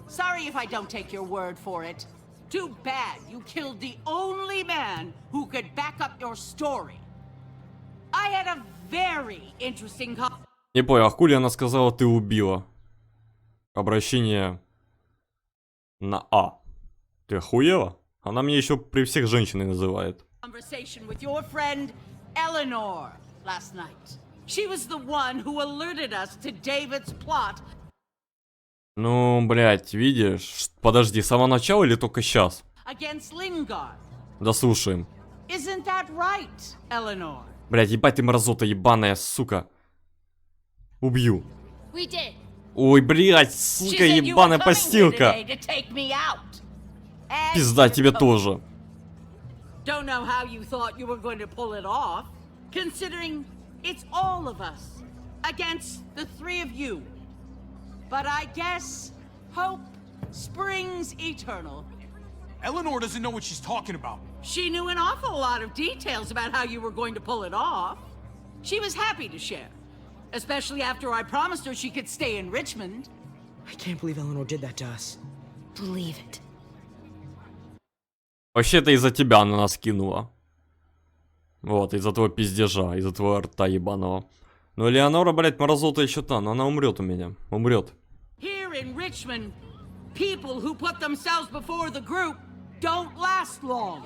Sorry if I don't take your word for it. Too bad you killed the only man who could back up your story. I had a very interesting... Не понял, а хули она сказала, ты убила? Обращение на А. Ты охуела? Она меня еще при всех женщиной называет. Conversation with your friend Eleanor last night. She was the one who alerted us to David's plot. Ну, блядь, видишь? Подожди, с самого начала или только сейчас? Да слушаем. Right, блядь, ебать ты мразота ебаная, сука. Убью. Ой, блядь, сука, ебаная постилка. Пизда тебе тоже. considering it's all of us against the three of you. But I guess hope springs eternal. Eleanor doesn't know what she's talking about. She knew an awful lot of details about how you were going to pull it off. She was happy to share, especially after I promised her she could stay in Richmond. I can't believe Eleanor did that to us. Believe it. Вообще это из-за тебя она нас кинула. Вот, из-за твоего пиздежа, из-за твоего рта ебаного. Но Леонора, блядь, мразота еще та, но она умрет у меня. Умрет. Here in Richmond, people who put themselves before the group don't last long.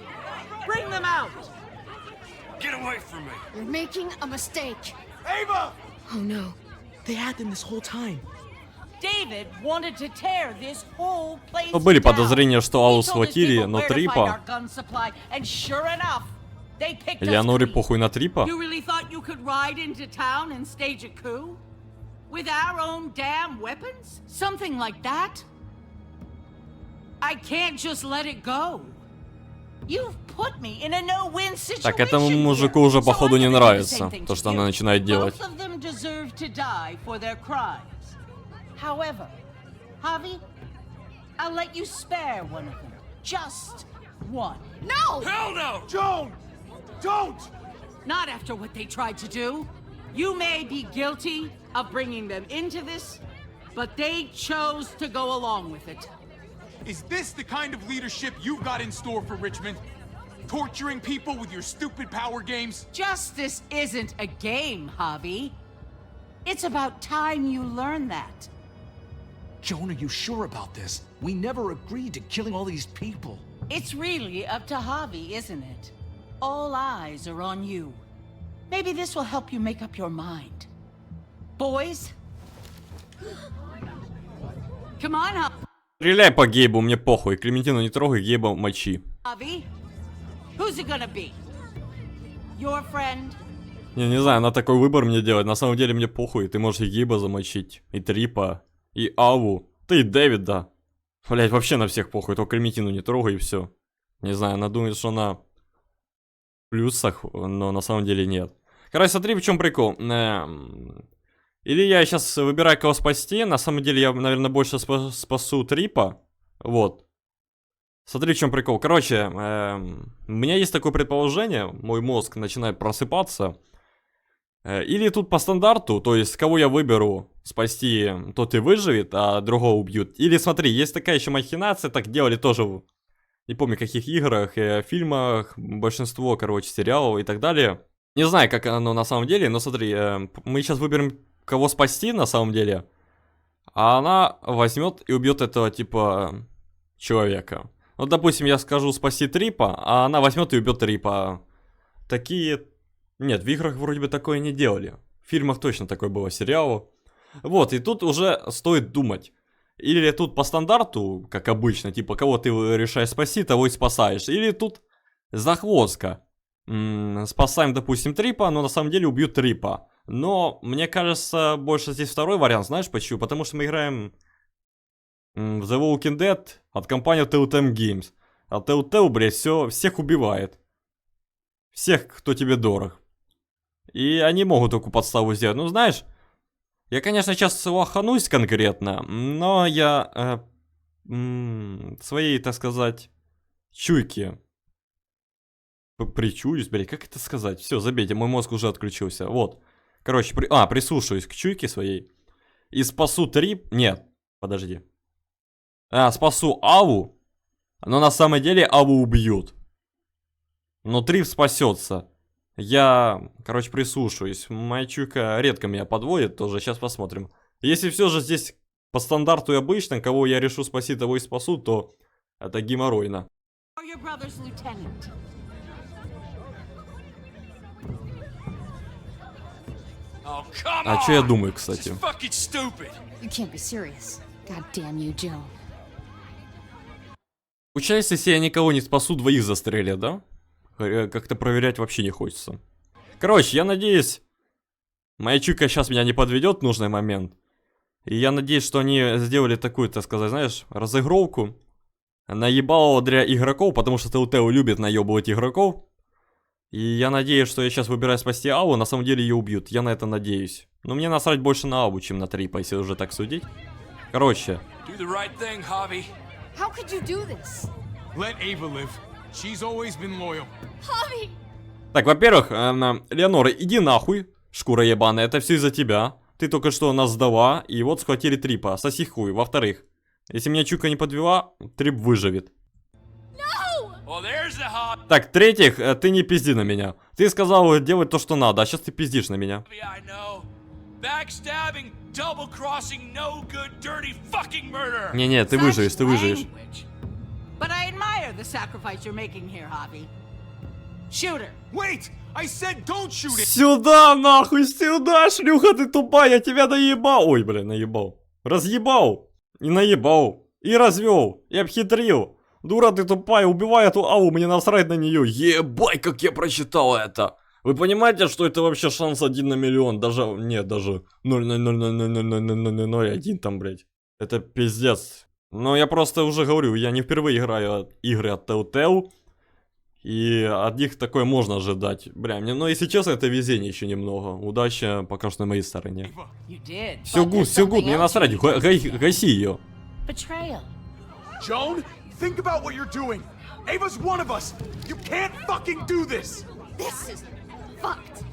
Bring them out. Get away from me. You're making a mistake. Ava! Oh no. They had them this whole time. David wanted to tear this whole place Ну, были down. подозрения, что Аллу He told his схватили, people но where to find Трипа... our gun supply, and sure enough, they picked us Леоноре clean. похуй на Трипа? You really thought you could ride into town and stage a coup? With our own damn weapons? Something like that? I can't just let it go. You've put me in a no-win situation. Так, этому мужику уже походу не нравится, то, что она начинает делать. Both of them deserve to die for their crimes. However, Javi, I'll let you spare one of them. Just one. No! Hell no! Joan! Don't! Not after what they tried to do. You may be guilty of bringing them into this, but they chose to go along with it. Is this the kind of leadership you've got in store for Richmond? Torturing people with your stupid power games? Justice isn't a game, Javi. It's about time you learn that. Joan, are you sure about this? We never agreed to killing all these people. It's really up to Javi, isn't it? All eyes are on you. Maybe this will help you make up your mind. Boys? Come on, Стреляй по Гейбу, мне похуй. Клементину не трогай, Гейба мочи. Javi. Who's it gonna be? Your friend? Не знаю, она такой выбор мне делает. На самом деле мне похуй. Ты можешь и Гейба замочить, и Трипа, и Аву. Ты и Дэвида. Блять, вообще на всех похуй. Только Клементину не трогай и все. Не знаю, она думает, что она в плюсах, но на самом деле нет. Короче, смотри, в чем прикол. Или я сейчас выбираю, кого спасти. На самом деле я, наверное, больше спасу Трипа. Вот. Смотри, в чем прикол. Короче, у меня есть такое предположение. Мой мозг начинает просыпаться. Или тут по стандарту, то есть кого я выберу спасти, тот и выживет, а другого убьют. Или смотри, есть такая еще махинация, так делали тоже в, не помню в каких играх, фильмах, большинство, короче, сериалов и так далее. Не знаю, как оно на самом деле, но смотри, мы сейчас выберем, кого спасти на самом деле, а она возьмет и убьет этого типа человека. Вот, допустим, я скажу спасти Трипа, а она возьмет и убьет Трипа. Такие... Нет, в играх вроде бы такое не делали. В фильмах точно такое было, сериалов. Вот, и тут уже стоит думать. Или тут по стандарту, как обычно, типа, кого ты решаешь спасти, того и спасаешь. Или тут захвостка. Спасаем, допустим, Трипа, но на самом деле убьют Трипа. Но, мне кажется, больше здесь второй вариант, знаешь почему? Потому что мы играем в The Walking Dead от компании Telltale Games. А Telltale, блядь, всех убивает. Всех, кто тебе дорог. И они могут такую подставу сделать. Ну, знаешь, я, конечно, сейчас лоханусь конкретно, но я своей, так сказать, чуйки причуюсь, блядь, как это сказать? Все, забейте, мой мозг уже отключился. Вот. Короче, прислушаюсь к чуйке своей. И спасу Трип... Нет, подожди. Спасу Аву, но на самом деле Аву убьют. Но Трип спасется. Я, короче, прислушаюсь. Моя чуйка редко меня подводит тоже. Сейчас посмотрим. Если все же здесь по стандарту и обычно, кого я решу спасти, того и спасу, то это геморройно. А что я думаю, кстати? Получается, если я никого не спасу, двоих застрелят, да? Как-то проверять вообще не хочется. Короче, я надеюсь, моя чуйка сейчас меня не подведет в нужный момент. И я надеюсь, что они сделали такую, так сказать, знаешь, разыгровку. Наебало для игроков, потому что Telltale любит наебывать игроков. И я надеюсь, что я сейчас выбираю спасти Аву, на самом деле ее убьют. Я на это надеюсь. Но мне насрать больше на Аву, чем на Трипа, если уже так судить. Короче. Do the right thing, Javi. How could you do this? Let Ava live. She's always been loyal. Javi! Так, во-первых, Леонора, иди нахуй, шкура ебаная, это все из-за тебя. Ты только что нас сдала, и вот схватили Трипа, соси хуй. Во-вторых, если меня Чука не подвела, Трип выживет. Well, there's the hobby. Так, в-третьих, ты не пизди на меня. Ты сказал делать то, что надо, а сейчас ты пиздишь на меня. I know. Backstabbing, double-crossing, no good, dirty fucking murder. Не-не, ты выживешь, ты выживешь. But I admire the sacrifice you're making here, Javi. Shoot her. Wait! I said don't shoot it! Сюда, нахуй, сюда, шлюха ты тупая, я тебя наебал. Ой, блин, наебал. Разъебал. И наебал. И развел. И обхитрил. Дура ты тупая, убивай эту Аву, мне насрать на нее. Ебать, как я прочитал это. Вы понимаете, что это вообще шанс 1 на миллион? Даже, нет, даже 0,0000001 там, блядь. Это пиздец. Но я просто уже говорю, я не впервые играю игры от Telltale. И от них такое можно ожидать. Бля, мне, но если честно, это везение еще немного. Удача пока что на моей стороне. Все гуд, мне насрать, гаси ее. Joan, think about what you're doing. Ava's one of us. You can't fucking do this. This is fucked.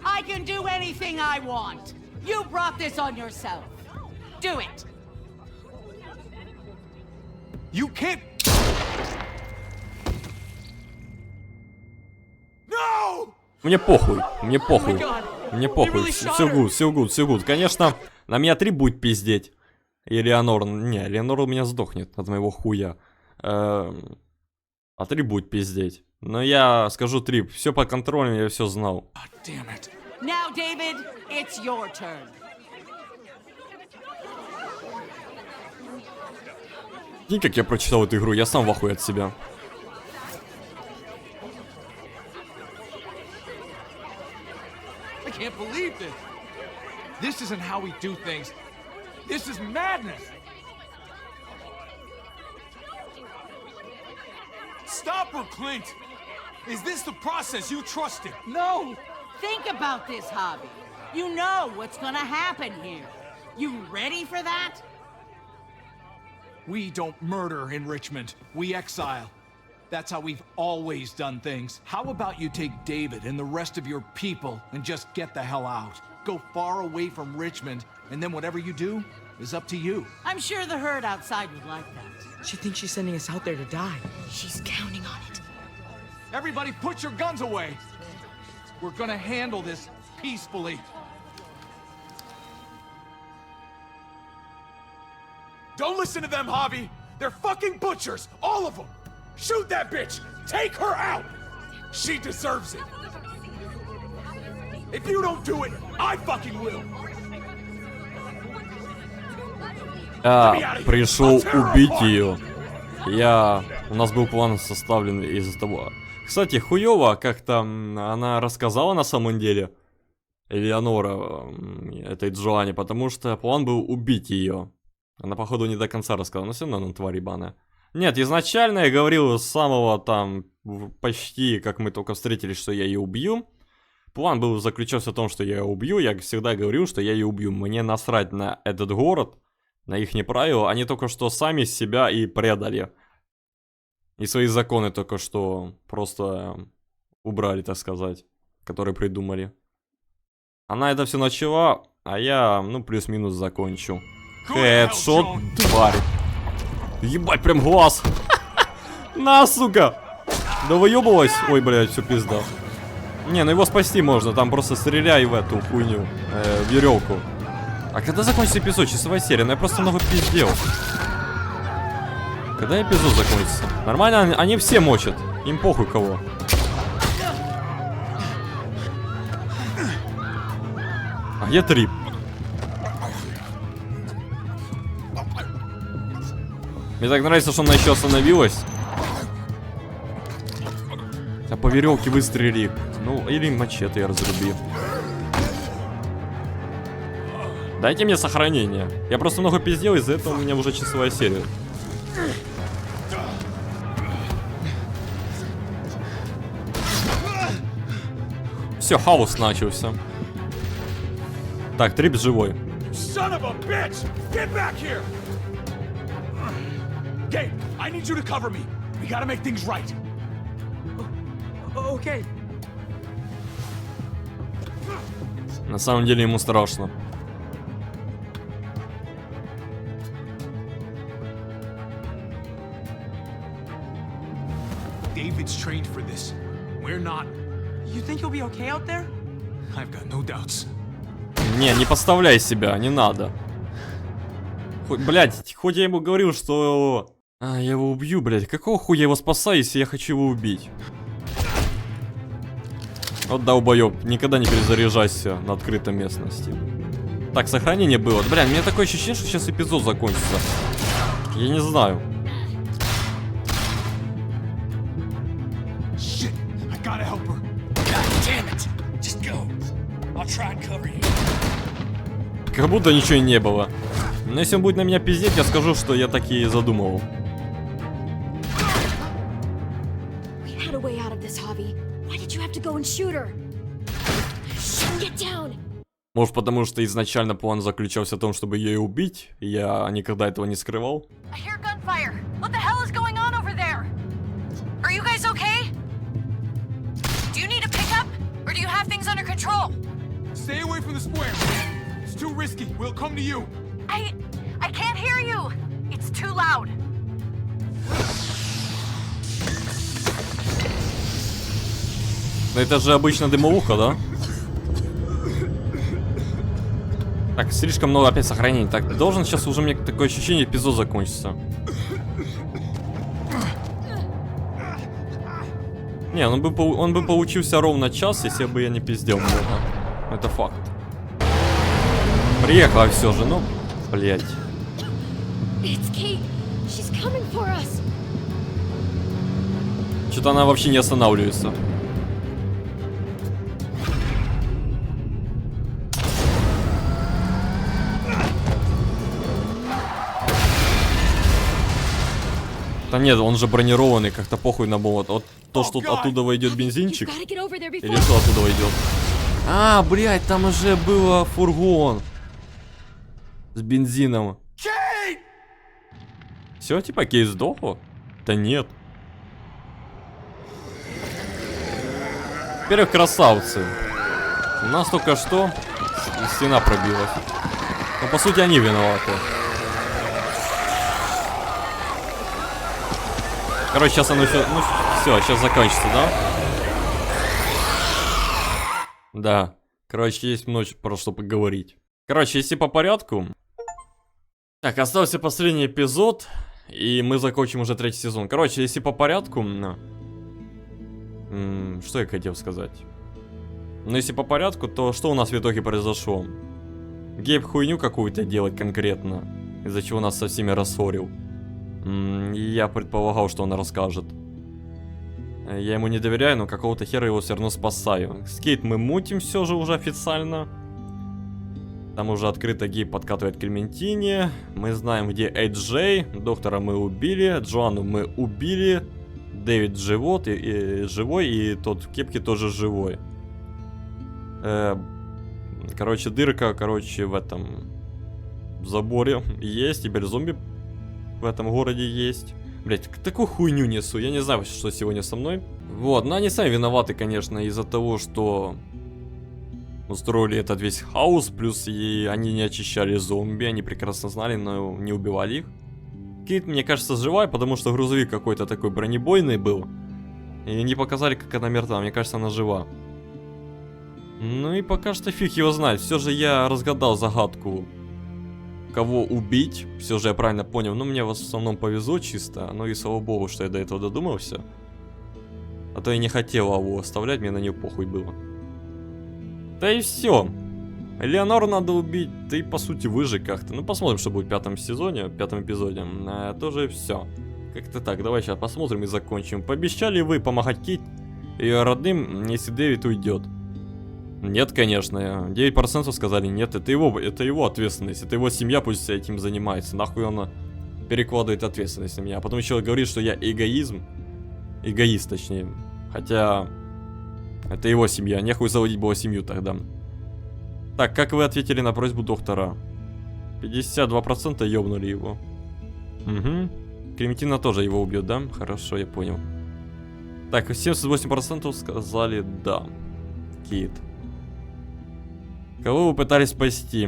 I can do anything I want. You brought this on yourself. Do it. You can't. No! Мне похуй, мне похуй. Мне похуй. Все гуд. Конечно, на меня Трип будет пиздеть. И Леонор, не, Леонор у меня сдохнет от моего хуя. А Трип будет пиздеть. Но я скажу Трип, все под контролем, я все знал. Now, David, it's your turn. И как я прочитал эту игру, я сам в ахуе от себя. I can't believe this. This isn't how we do things. This is madness. Stop her, Clint. Is this the process you trusted? No! Think about this, Javi. You know what's gonna happen here. You ready for that? We don't murder in Richmond. We exile. That's how we've always done things. How about you take David and the rest of your people and just get the hell out? Go far away from Richmond, and then whatever you do is up to you. I'm sure the herd outside would like that. She thinks she's sending us out there to die. She's counting on it. Everybody put your guns away. We're gonna handle this peacefully. Don't listen to them, Javi. They're fucking butchers, all of them. Shoot that bitch. Take her out. She deserves it. If you don't do it, I fucking will. Я пришел убить ее. У нас был план составлен из-за того. Кстати, хуёво как-то она рассказала на самом деле, Элеонора, этой Джоанне, потому что план был убить ее. Она, походу, не до конца рассказала, но все равно она тварь ебаная. Нет, изначально я говорил с самого там, почти как мы только встретились, что я ее убью. План был заключался в том, что я ее убью. Я всегда говорил, что я ее убью. Мне насрать на этот город, на их правила. Они только что сами себя и предали. И свои законы только что просто убрали, так сказать, которые придумали. Она это все начала, а я, ну, плюс-минус закончу. Хедшот, тварь. Ебать, прям глаз. На, сука. Да выебалась. Ой, блядь, все пизда. Не, ну его спасти можно, там просто стреляй в эту хуйню, веревку. А когда закончится эпизод? Часовая серия, ну я просто много пиздел. Когда эпизод закончится? Нормально, они все мочат, им похуй кого. А где Трип? Мне так нравится, что она еще остановилась. А по веревке выстрели. Ну, или мачете я разруби. Дайте мне сохранение. Я просто много пиздел, из-за этого у меня уже часовая серия. все, хаос начался. Так, Трипс живой. Son of a bitch! Get back here! Gabe, I need you to cover me. We gotta make things right. Okay. На самом деле ему страшно. David's trained for this. We're not. You think you'll be okay out there? I've got no doubts. Не подставляй себя, не надо. Блять, хоть я ему говорил, что... я его убью, блять. Какого хуя я его спасаю, если я хочу его убить? Вот долбоёб, никогда не перезаряжайся на открытой местности. Так, сохранение было. Бля, у меня такое ощущение, что сейчас эпизод закончится. Я не знаю. Shit, I gotta help her. God damn it! Just go. I'll try and cover you. Как будто ничего и не было. Но если он будет на меня пиздеть, я скажу, что я так и задумывал. We had a way out of this, Javi. Why did you have to go and shoot her? Get down. Может, потому что изначально план заключался в том, чтобы ее убить, и я никогда этого не скрывал. I hear gunfire. What the hell is going on over there? Are you guys okay? Do you need a pickup? Or do you have things under control? Stay away from the square. It's too risky. We'll come to you. I can't hear you. It's too loud. Это же обычно дымовуха, да? Так, слишком много опять сохранений. Так, должен сейчас уже, мне такое ощущение, эпизод закончится. Не, он бы получился ровно час, если бы я не пиздел много. Это факт. Приехала все же, ну, блять. Что-то она вообще не останавливается. Да нет, он же бронированный, как-то похуй на молот. Вот то, что оттуда идет бензинчик. Или что оттуда идет? А, блядь, там уже был фургон с бензином. Все, типа, Кейт сдохла? Да нет. Во-первых, красавцы. У нас только что стена пробилась. Но по сути они виноваты. Короче, сейчас оно еще... Ну, все, сейчас закончится, да? Да. Короче, есть много про что поговорить. Короче, если по порядку... Так, остался последний эпизод, и мы закончим уже 3-й сезон. Короче, если по порядку... Что я хотел сказать? Ну, если по порядку, то что у нас в итоге произошло? Гейб хуйню какую-то делать конкретно, из-за чего нас со всеми рассорил. Я предполагал, что он расскажет. Я ему не доверяю, но какого-то хера его все равно спасаю. С Кейт мы мутим все же уже официально. Там уже открыто Гейб подкатывает к Клементине. Мы знаем, где Эйджей. Доктора мы убили. Джоанну мы убили. Дэвид живой, и тот в кепке тоже живой. Короче, дырка, в этом заборе есть. Теперь зомби в этом городе есть. Блять, такую хуйню несу. Я не знаю, что сегодня со мной. Вот, но они сами виноваты, конечно, из-за того, что устроили этот весь хаос. Плюс и они не очищали зомби. Они прекрасно знали, но не убивали их. Кейт, мне кажется, живая, потому что грузовик какой-то такой бронебойный был. И не показали, как она мертва. Мне кажется, она жива. Ну и пока что фиг его знает. Все же я разгадал загадку, кого убить. Все же я правильно понял. Но мне в основном повезло чисто. Ну и слава богу, что я до этого додумался. А то я не хотел его оставлять, мне на нее похуй было. Да и все. Леонору надо убить, да и по сути выжи как-то. Ну посмотрим, что будет в 5-м сезоне, в 5-м эпизоде. Тоже все. Как-то так, давай сейчас посмотрим и закончим. Пообещали вы помогать Кейт и ее родным, если Дэвид уйдет? Нет, конечно. 9% сказали нет, это его ответственность. Это его семья, пусть этим занимается. Нахуй она перекладывает ответственность на меня. А потом еще говорит, что я эгоист точнее. Хотя Это его семья, нехуй заводить было семью тогда. Так, как вы ответили на просьбу доктора? 52% ёбнули его. Угу. Клементина тоже его убьет, да? Хорошо, я понял. Так, 78% сказали да. Кит. Кого вы пытались спасти?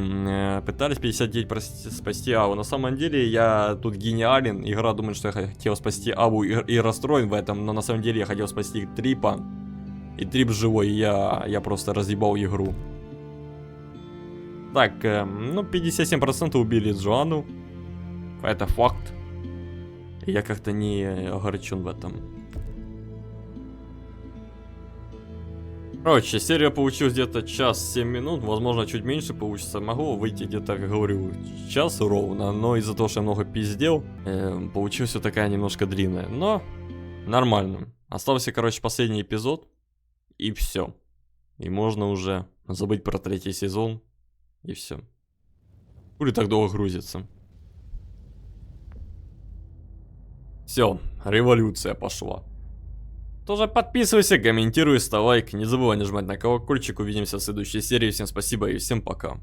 Пытались 59% спасти Аву. На самом деле я тут гениален. Игра думает, что я хотел спасти Аву и расстроен в этом. Но на самом деле я хотел спасти Трипа. И Трип живой, и я просто разъебал игру. Так, ну 57% убили Джоанну. Это факт. И я как-то не огорчен в этом. Короче, серия получилась где-то час 7 минут, возможно чуть меньше получится. Могу выйти где-то, как говорю, час ровно, но из-за того, что я много пиздел, получилась вот такая немножко длинная. Но нормально. Остался, короче, последний эпизод, и все. И можно уже забыть про 3-й сезон, и все. Хули так долго грузится. Все, революция пошла. Тоже подписывайся, комментируй, ставь лайк. Не забывай нажимать на колокольчик. Увидимся в следующей серии. Всем спасибо и всем пока.